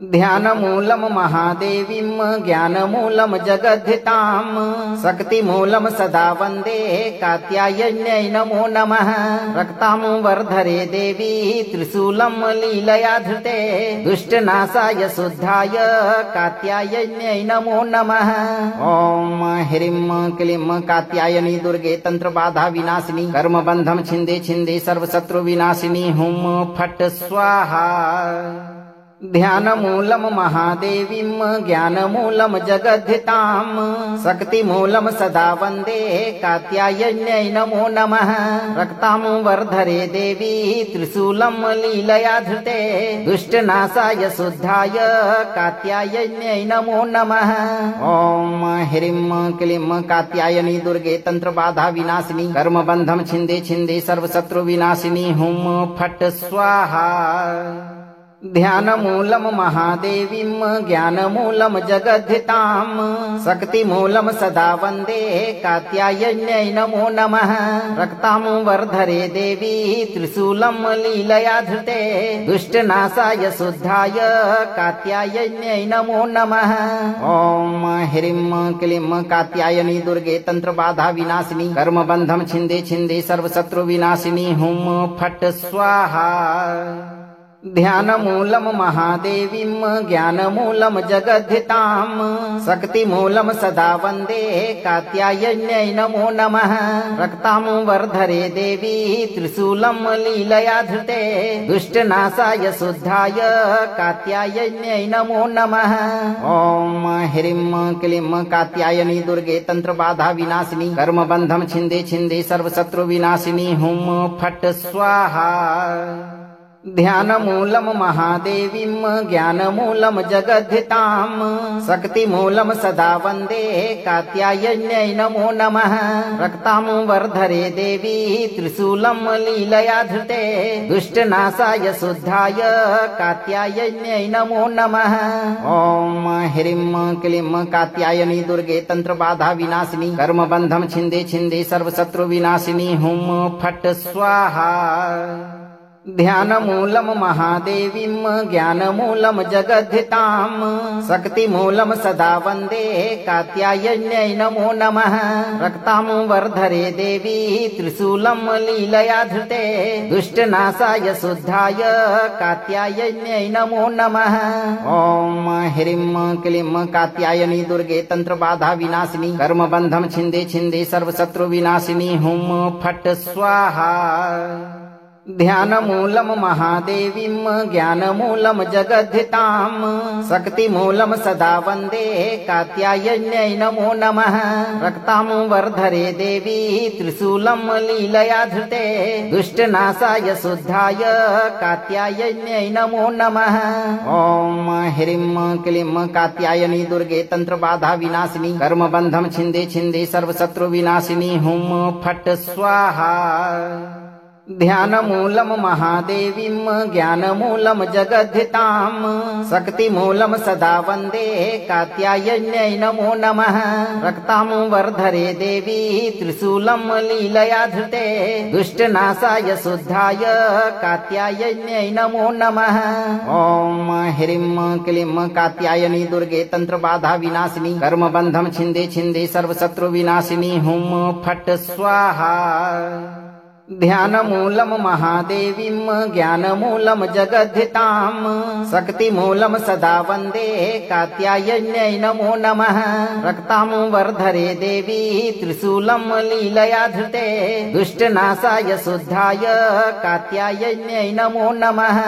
ध्यानमूलं महादेवीं ज्ञानमूलं जगद्धिताम् शक्तिमूलं सदा वन्दे कात्यायन्यै नमो नमः। रक्तां वर्धरे देवी त्रिशूलं लीलया धृते दुष्टनाशाय शुद्धाय कात्यायन्यै नमो नमः। ॐ ह्रीं क्लीं कात्यायनी दुर्गे तंत्रबाधा विनाशिनी कर्मबन्धं छिन्दे छिन्दे सर्वशत्रु विनाशिनी हुं फट् स्वाहा। ध्यानमूलं महादेवीं ज्ञानमूलं जगद्धिताम् शक्तिमूलं सदा वन्दे कात्यायन्यै नमो नमः। रक्तां वर्धरे देवी त्रिशूलं लीलया धृते दुष्टनाशाय शुद्धाय कात्यायन्यै नमो नमः। ॐ ह्रीं क्लीं कात्यायनी दुर्गे तंत्रबाधा विनाशिनी कर्मबन्धं छिन्दे छिन्दे सर्वशत्रु विनाशिनी हुं फट् स्वाहा। ध्यानमूलं महादेवीं ज्ञानमूलं जगद्धिताम् शक्तिमूलं सदा वन्दे कात्यायन्यै नमो नमः। रक्तां वर्धरे देवी त्रिशूलं लीलया धृते दुष्टनाशाय शुद्धाय कात्यायन्यै नमो नमः। ॐ ह्रीं क्लीं कात्यायनी दुर्गे तंत्रबाधा विनाशिनी कर्मबन्धं छिन्दे छिन्दे सर्वशत्रु विनाशिनी हुं फट् स्वाहा। ध्यानमूलं महादेवीं ज्ञानमूलं जगद्धिताम् शक्तिमूलं सदा वन्दे कात्यायन्यै नमो नमः। रक्तां वर्धरे देवी त्रिशूलं लीलया धृते दुष्टनाशाय शुद्धाय कात्यायन्यै नमो नमः। ॐ ह्रीं क्लीं कात्यायनी दुर्गे तंत्रबाधा विनाशिनी कर्मबन्धं छिन्दे छिन्दे सर्वशत्रु विनाशिनी हुं फट् स्वाहा। ध्यानमूलं महादेवीं ज्ञानमूलं जगद्धिताम् शक्तिमूलं सदा वन्दे कात्यायन्यै नमो नमः। रक्तां वर्धरे देवी त्रिशूलं लीलया धृते दुष्टनाशाय शुद्धाय कात्यायन्यै नमो नमः। ॐ ह्रीं क्लीं कात्यायनी दुर्गे तंत्रबाधा विनाशिनी कर्मबन्धं छिन्दे छिन्दे सर्वशत्रु विनाशिनी हुं फट् स्वाहा। ध्यानमूलं महादेवीं ज्ञानमूलं जगद्धिताम् शक्तिमूलं सदा वन्दे कात्यायन्यै नमो नमः। रक्तां वर्धरे देवी त्रिशूलं लीलया धृते दुष्टनाशाय शुद्धाय कात्यायन्यै नमो नमः। ॐ ह्रीं क्लीं कात्यायनी दुर्गे तंत्रबाधा विनाशिनी कर्मबन्धं छिन्दे छिन्दे सर्वशत्रु विनाशिनी हुं फट् स्वाहा। ध्यानमूलं महादेवीं ज्ञानमूलं जगद्धिताम् शक्तिमूलं सदा वन्दे कात्यायन्यै नमो नमः। रक्तां वर्धरे देवी त्रिशूलं लीलया धृते दुष्टनाशाय शुद्धाय कात्यायन्यै नमो नमः। ॐ ह्रीं क्लीं कात्यायनी दुर्गे तंत्रबाधा विनाशिनी कर्मबन्धं छिन्दे छिन्दे सर्वशत्रु विनाशिनी हुं फट् स्वाहा। ध्यानमूलं महादेवीं ज्ञानमूलं जगद्धिताम् शक्तिमूलं सदा वन्दे कात्यायन्यै नमो नमः। रक्तां वर्धरे देवी त्रिशूलं लीलया धृते दुष्टनाशाय शुद्धाय कात्यायन्यै नमो नमः। ॐ ह्रीं क्लीं कात्यायनी दुर्गे तंत्रबाधा विनाशिनी कर्मबन्धं छिन्दे छिन्दे सर्वशत्रु विनाशिनी हुं फट् स्वाहा। ध्यानमूलं महादेवीं ज्ञानमूलं जगद्धिताम् शक्तिमूलं सदा वन्दे कात्यायन्यै नमो नमः। रक्तां वर्धरे देवी त्रिशूलं लीलया धृते दुष्टनाशाय शुद्धाय कात्यायन्यै नमो नमः।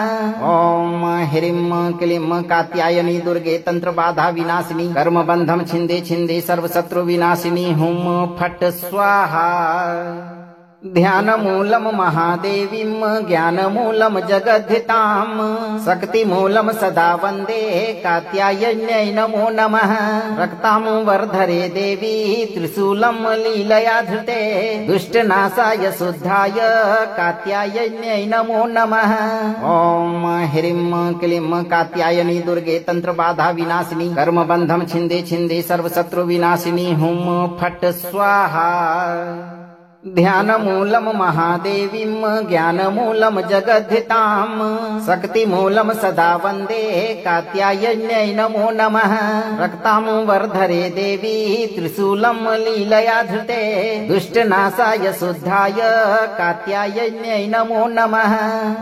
ॐ ह्रीं क्लीं कात्यायनी दुर्गे तंत्रबाधा विनाशिनी कर्मबन्धं छिन्दे छिन्दे सर्वशत्रु विनाशिनी हुं फट् स्वाहा। ध्यानमूलं महादेवीं ज्ञानमूलं जगद्धिताम् शक्तिमूलं सदा वन्दे कात्यायन्यै नमो नमः। रक्तां वर्धरे देवी त्रिशूलं लीलया धृते दुष्टनाशाय शुद्धाय कात्यायन्यै नमो नमः। ॐ ह्रीं क्लीं कात्यायनी दुर्गे तंत्रबाधा विनाशिनी कर्मबन्धं छिन्दे छिन्दे सर्वशत्रु विनाशिनी हुं फट् स्वाहा। ध्यानमूलं महादेवीं ज्ञानमूलं जगद्धिताम् शक्तिमूलं सदा वन्दे कात्यायन्यै नमो नमः। रक्तां वर्धरे देवी त्रिशूलं लीलया धृते दुष्टनाशाय शुद्धाय कात्यायन्यै नमो नमः।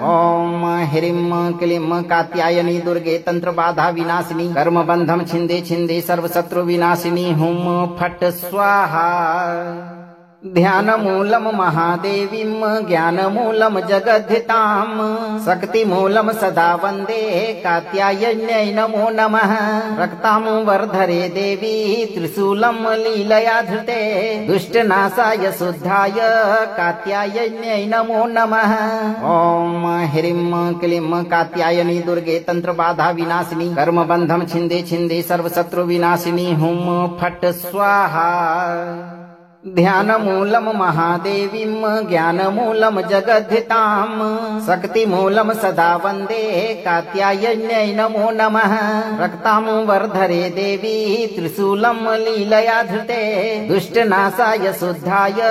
ॐ ह्रीं क्लीं कात्यायनी दुर्गे तंत्रबाधा विनाशिनी कर्मबन्धं छिन्दे छिन्दे सर्वशत्रु विनाशिनी हुं फट् स्वाहा। ध्यानमूलं महादेवीं ज्ञानमूलं जगद्धिताम् शक्तिमूलं सदा वन्दे कात्यायन्यै नमो नमः। रक्तां वर्धरे देवी त्रिशूलं लीलया धृते दुष्टनाशाय शुद्धाय कात्यायन्यै नमो नमः। ॐ ह्रीं क्लीं कात्यायनी दुर्गे तंत्रबाधा विनाशिनी कर्मबन्धं छिन्दे छिन्दे सर्वशत्रु विनाशिनी हुं फट् स्वाहा। ध्यानमूलं महादेवीं ज्ञानमूलं जगद्धिताम् शक्तिमूलं सदा वन्दे कात्यायन्यै नमो नमः। रक्तां वर्धरे देवी त्रिशूलं लीलया धृते दुष्टनाशाय शुद्धाय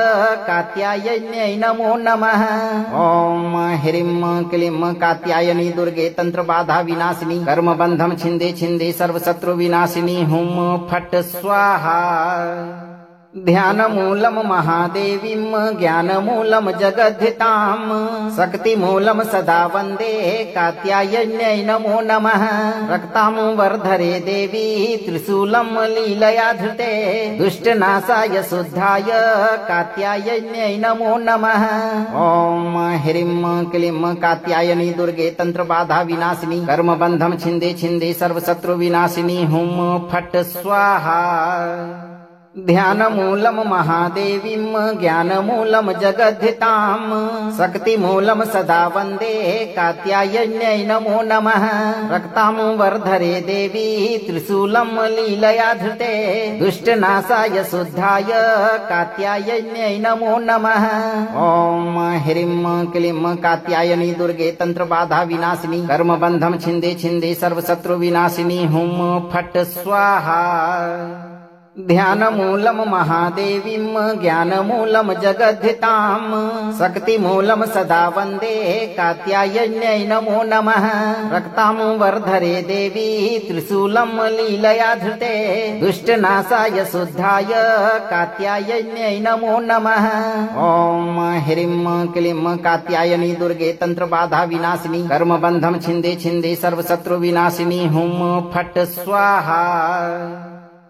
कात्यायन्यै नमो नमः। ॐ ह्रीं क्लीं कात्यायनी दुर्गे तंत्रबाधा विनाशिनी कर्मबन्धं छिन्दे छिन्दे सर्वशत्रु विनाशिनी हुं फट् स्वाहा। ध्यानमूलं महादेवीं ज्ञानमूलं जगद्धिताम् शक्तिमूलं सदा वन्दे कात्यायन्यै नमो नमः। रक्तां वर्धरे देवी त्रिशूलं लीलया धृते दुष्टनाशाय शुद्धाय कात्यायन्यै नमो नमः। ॐ ह्रीं क्लीं कात्यायनी दुर्गे तंत्रबाधा विनाशिनी कर्मबन्धं छिन्दे छिन्दे सर्वशत्रु विनाशिनी हुं फट् स्वाहा। ध्यानमूलं महादेवीं ज्ञानमूलं जगद्धिताम् शक्तिमूलं सदा वन्दे कात्यायन्यै नमो नमः। रक्तां वर्धरे देवी त्रिशूलं लीलया धृते दुष्टनाशाय शुद्धाय कात्यायन्यै नमो नमः। ॐ ह्रीं क्लीं कात्यायनी दुर्गे तंत्रबाधा विनाशिनी कर्मबन्धं छिन्दे छिन्दे सर्वशत्रु विनाशिनी हुं फट् स्वाहा। ध्यानमूलं महादेवीं ज्ञानमूलं जगद्धिताम् शक्तिमूलं सदा वन्दे कात्यायन्यै नमो नमः। रक्तां वर्धरे देवी त्रिशूलं लीलया धृते दुष्टनाशाय शुद्धाय कात्यायन्यै नमो नमः। ॐ ह्रीं क्लीं कात्यायनी दुर्गे तंत्रबाधा विनाशिनी कर्मबन्धं छिन्दे छिन्दे सर्वशत्रु विनाशिनी हुं फट् स्वाहा।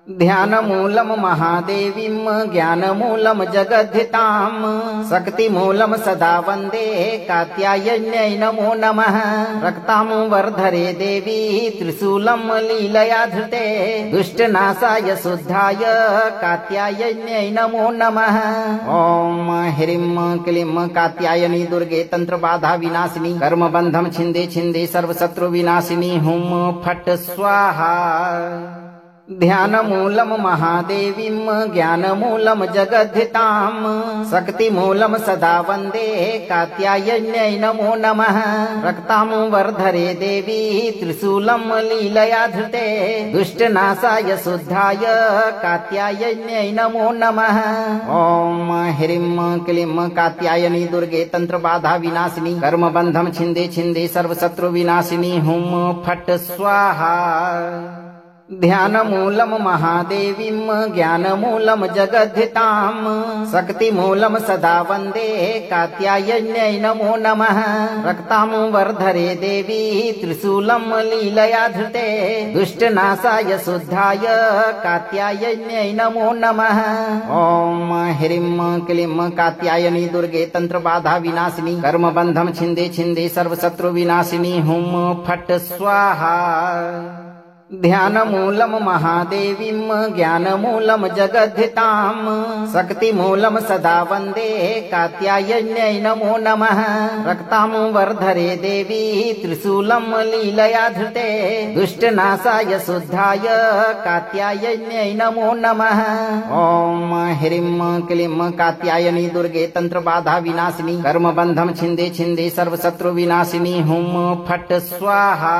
ध्यानमूलं महादेवीं ज्ञानमूलं जगद्धिताम् शक्तिमूलं सदा वन्दे कात्यायन्यै नमो नमः। रक्तां वर्धरे देवी त्रिशूलं लीलया धृते दुष्टनाशाय शुद्धाय कात्यायन्यै नमो नमः। ॐ ह्रीं क्लीं कात्यायनी दुर्गे तंत्रबाधा विनाशिनी कर्मबन्धं छिन्दे छिन्दे सर्वशत्रु विनाशिनी हुं फट् स्वाहा। ध्यानमूलं महादेवीं ज्ञानमूलं जगद्धिताम् शक्तिमूलं सदा वन्दे कात्यायन्यै नमो नमः। रक्तां वर्धरे देवी त्रिशूलं लीलया धृते दुष्टनाशाय शुद्धाय कात्यायन्यै नमो नमः। ॐ ह्रीं क्लीं कात्यायनी दुर्गे तंत्रबाधा विनाशिनी कर्मबन्धं छिन्दे छिन्दे सर्वशत्रु विनाशिनी हुं फट् स्वाहा। ध्यानमूलं महादेवीं ज्ञानमूलं जगद्धिताम् शक्तिमूलं सदा वन्दे कात्यायन्यै नमो नमः। रक्तां वर्धरे देवी त्रिशूलं लीलया धृते दुष्टनाशाय शुद्धाय कात्यायन्यै नमो नमः। ॐ ह्रीं क्लीं कात्यायनी दुर्गे तंत्रबाधा विनाशिनी कर्मबन्धं छिन्दे छिन्दे सर्वशत्रु विनाशिनी हुं फट् स्वाहा। ध्यानमूलं महादेवीं ज्ञानमूलं जगद्धिताम् शक्तिमूलं सदा वन्दे कात्यायन्यै नमो नमः। रक्तां वर्धरे देवी त्रिशूलं लीलया धृते दुष्टनाशाय शुद्धाय कात्यायन्यै नमो नमः। ॐ ह्रीं क्लीं कात्यायनी दुर्गे तंत्रबाधा विनाशिनी कर्मबन्धं छिन्दे छिन्दे सर्वशत्रु विनाशिनी हुं फट् स्वाहा।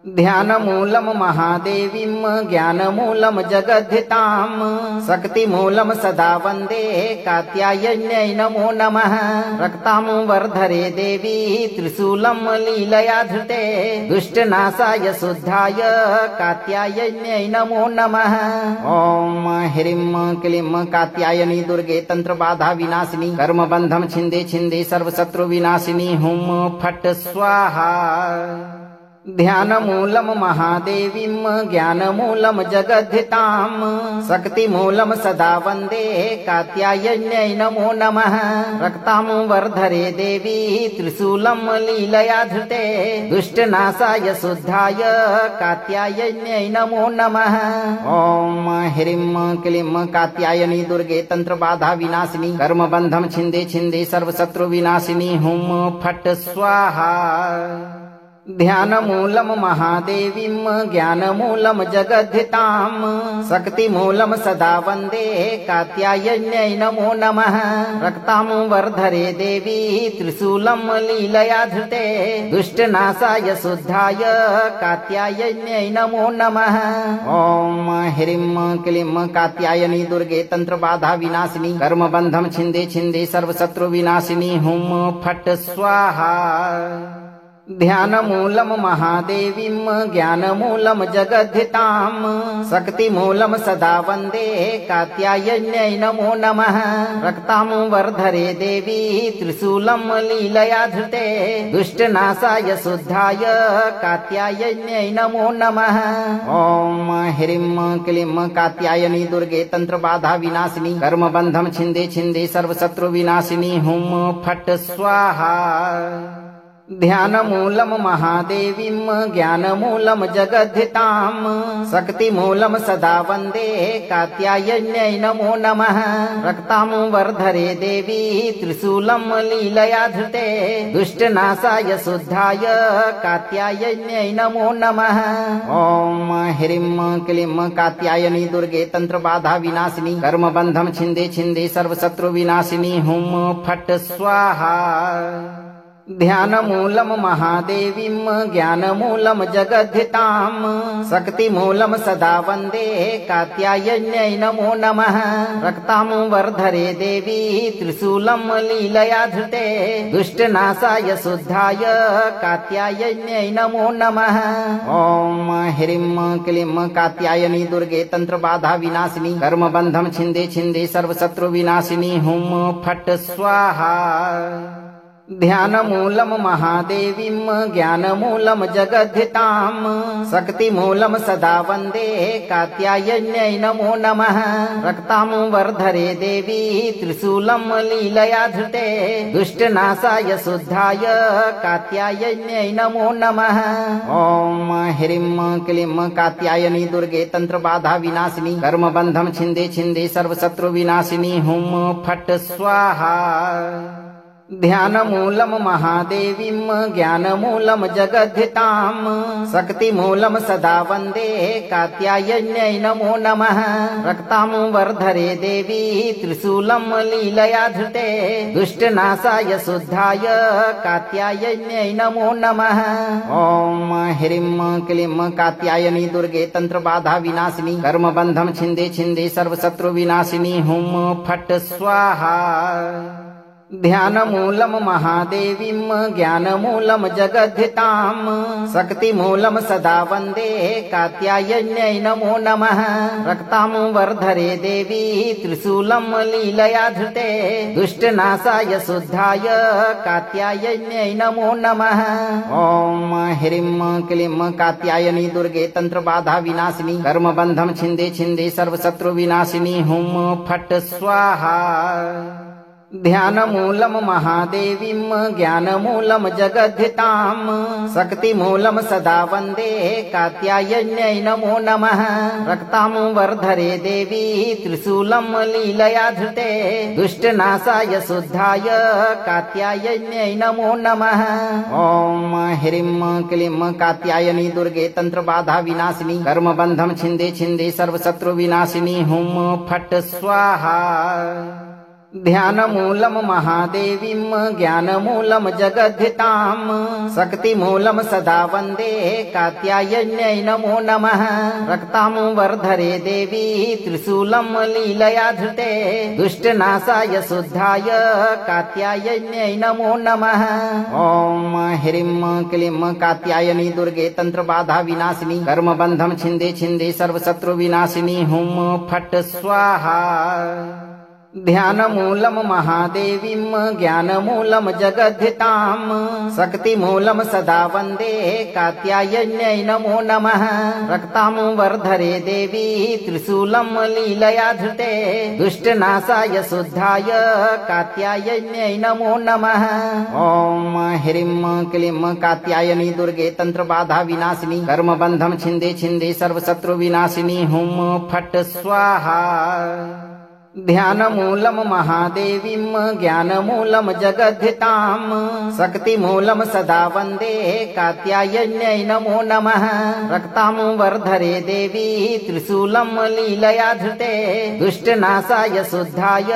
ध्यानमूलं महादेवीं ज्ञानमूलं जगद्धिताम् शक्तिमूलं सदा वन्दे कात्यायन्यै नमो नमः। रक्तां वर्धरे देवी त्रिशूलं लीलया धृते दुष्टनाशाय शुद्धाय कात्यायन्यै नमो नमः। ॐ ह्रीं क्लीं कात्यायनी दुर्गे तंत्रबाधा विनाशिनी कर्मबन्धं छिन्दे छिन्दे सर्वशत्रु विनाशिनी हुं फट् स्वाहा। ध्यानमूलं महादेवीं ज्ञानमूलं जगद्धिताम् शक्तिमूलं सदा वन्दे कात्यायन्यै नमो नमः। रक्तां वर्धरे देवी त्रिशूलं लीलया धृते दुष्टनाशाय शुद्धाय कात्यायन्यै नमो नमः। ॐ ह्रीं क्लीं कात्यायनी दुर्गे तंत्रबाधा विनाशिनी कर्मबन्धं छिन्दे छिन्दे सर्वशत्रु विनाशिनी हुं फट् स्वाहा। ध्यानमूलं महादेवीं ज्ञानमूलं जगद्धिताम् शक्तिमूलं सदा वन्दे कात्यायन्यै नमो नमः। रक्तां वर्धरे देवी त्रिशूलं लीलया धृते दुष्टनाशाय शुद्धाय कात्यायन्यै नमो नमः। ॐ ह्रीं क्लीं कात्यायनी दुर्गे तंत्रबाधा विनाशिनी कर्मबन्धं छिन्दे छिन्दे सर्वशत्रु विनाशिनी हुं फट् स्वाहा। ध्यानमूलं महादेवीं ज्ञानमूलं जगद्धिताम् शक्तिमूलं सदा वन्दे कात्यायन्यै नमो नमः। रक्तां वर्धरे देवी त्रिशूलं लीलया धृते दुष्टनाशाय शुद्धाय कात्यायन्यै नमो नमः। ॐ ह्रीं क्लीं कात्यायनी दुर्गे तंत्रबाधा विनाशिनी कर्मबन्धं छिन्दे छिन्दे सर्वशत्रु विनाशिनी हुं फट् स्वाहा। ध्यानमूलं महादेवीं ज्ञानमूलं जगद्धिताम् शक्तिमूलं सदा वन्दे कात्यायन्यै नमो नमः। रक्तां वर्धरे देवी त्रिशूलं लीलया धृते दुष्टनाशाय शुद्धाय कात्यायन्यै नमो नमः। ॐ ह्रीं क्लीं कात्यायनी दुर्गे तंत्रबाधा विनाशिनी कर्मबन्धं छिन्दे छिन्दे सर्वशत्रु विनाशिनी हुं फट् स्वाहा। ध्यानमूलं महादेवीं ज्ञानमूलं जगद्धिताम् शक्तिमूलं सदा वन्दे कात्यायन्यै नमो नमः। रक्तां वर्धरे देवी त्रिशूलं लीलया धृते दुष्टनाशाय शुद्धाय कात्यायन्यै नमो नमः। ॐ ह्रीं क्लीं कात्यायनी दुर्गे तंत्रबाधा विनाशिनी कर्मबन्धं छिन्दे छिन्दे सर्वशत्रु विनाशिनी हुं फट् स्वाहा। ध्यानमूलं महादेवीं ज्ञानमूलं जगद्धिताम् शक्तिमूलं सदा वन्दे कात्यायन्यै नमो नमः। रक्तां वर्धरे देवी त्रिशूलं लीलया धृते दुष्टनाशाय शुद्धाय कात्यायन्यै नमो नमः। ॐ ह्रीं क्लीं कात्यायनी दुर्गे तंत्रबाधा विनाशिनी कर्मबन्धं छिन्दे छिन्दे सर्वशत्रु विनाशिनी हुं फट् स्वाहा। ध्यानमूलं महादेवीं ज्ञानमूलं जगद्धिताम् शक्तिमूलं सदा वन्दे कात्यायन्यै नमो नमः। रक्तां वर्धरे देवी त्रिशूलं लीलया धृते दुष्टनाशाय शुद्धाय कात्यायन्यै नमो नमः। ॐ ह्रीं क्लीं कात्यायनी दुर्गे तंत्रबाधा विनाशिनी कर्मबन्धं छिन्दे छिन्दे सर्वशत्रु विनाशिनी हुं फट् स्वाहा। ध्यानमूलं महादेवीं ज्ञानमूलं जगद्धिताम् शक्तिमूलं सदा वन्दे कात्यायन्यै नमो नमः। रक्तां वर्धरे देवी त्रिशूलं लीलया धृते दुष्टनाशाय शुद्धाय कात्यायन्यै नमो नमः। ॐ ह्रीं क्लीं कात्यायनी दुर्गे तंत्रबाधा विनाशिनी कर्मबन्धं छिन्दे छिन्दे सर्वशत्रु विनाशिनी हुं फट् स्वाहा। ध्यानमूलं महादेवीं ज्ञानमूलं जगद्धिताम् शक्तिमूलं सदा वन्दे कात्यायन्यै नमो नमः। रक्तां वर्धरे देवी त्रिशूलं लीलया धृते दुष्टनाशाय शुद्धाय कात्यायन्यै नमो नमः। ॐ ह्रीं क्लीं कात्यायनी दुर्गे तंत्रबाधा विनाशिनी कर्मबन्धं छिन्दे छिन्दे सर्वशत्रु विनाशिनी हुं फट् स्वाहा। ध्यानमूलं महादेवीं ज्ञानमूलं जगद्धिताम् शक्तिमूलं सदा वन्दे कात्यायन्यै नमो नमः। रक्तां वर्धरे देवी त्रिशूलं लीलया धृते दुष्टनाशाय शुद्धाय कात्यायन्यै नमो नमः। ॐ ह्रीं क्लीं कात्यायनी दुर्गे तंत्रबाधा विनाशिनी कर्मबन्धं छिन्दे छिन्दे सर्वशत्रु विनाशिनी हुं फट् स्वाहा। ध्यानमूलं महादेवीं ज्ञानमूलं जगद्धिताम् शक्तिमूलं सदा वन्दे कात्यायन्यै नमो नमः। रक्तां वर्धरे देवी त्रिशूलं लीलया धृते दुष्टनाशाय शुद्धाय कात्यायन्यै नमो नमः। ॐ ह्रीं क्लीं कात्यायनी दुर्गे तंत्रबाधा विनाशिनी कर्मबन्धं छिन्दे छिन्दे सर्वशत्रु विनाशिनी हुं फट् स्वाहा। ध्यानमूलं महादेवीं ज्ञानमूलं जगद्धिताम् शक्तिमूलं सदा वन्दे कात्यायन्यै नमो नमः। रक्तां वर्धरे देवी त्रिशूलं लीलया धृते दुष्टनाशाय शुद्धाय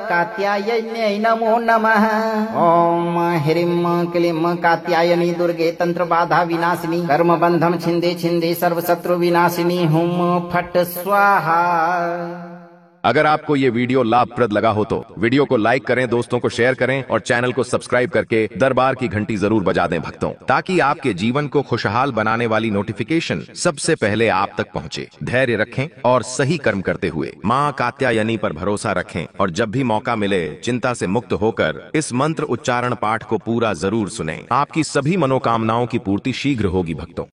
कात्यायन्यै नमो नमः। ॐ ह्रीं क्लीं कात्यायनी दुर्गे तंत्रबाधा विनाशिनी कर्मबन्धं छिन्दे छिन्दे सर्वशत्रु विनाशिनी हुं फट् स्वाहा। अगर आपको ये वीडियो लाभप्रद लगा हो तो वीडियो को लाइक करें, दोस्तों को शेयर करें और चैनल को सब्सक्राइब करके दरबार की घंटी जरूर बजा दें भक्तों, ताकि आपके जीवन को खुशहाल बनाने वाली नोटिफिकेशन सबसे पहले आप तक पहुंचे। धैर्य रखें और सही कर्म करते हुए मां कात्यायनी पर भरोसा रखें और जब भी मौका मिले चिंता से मुक्त होकर इस मंत्र उच्चारण पाठ को पूरा जरूर सुनें। आपकी सभी मनोकामनाओं की पूर्ति शीघ्र होगी भक्तों।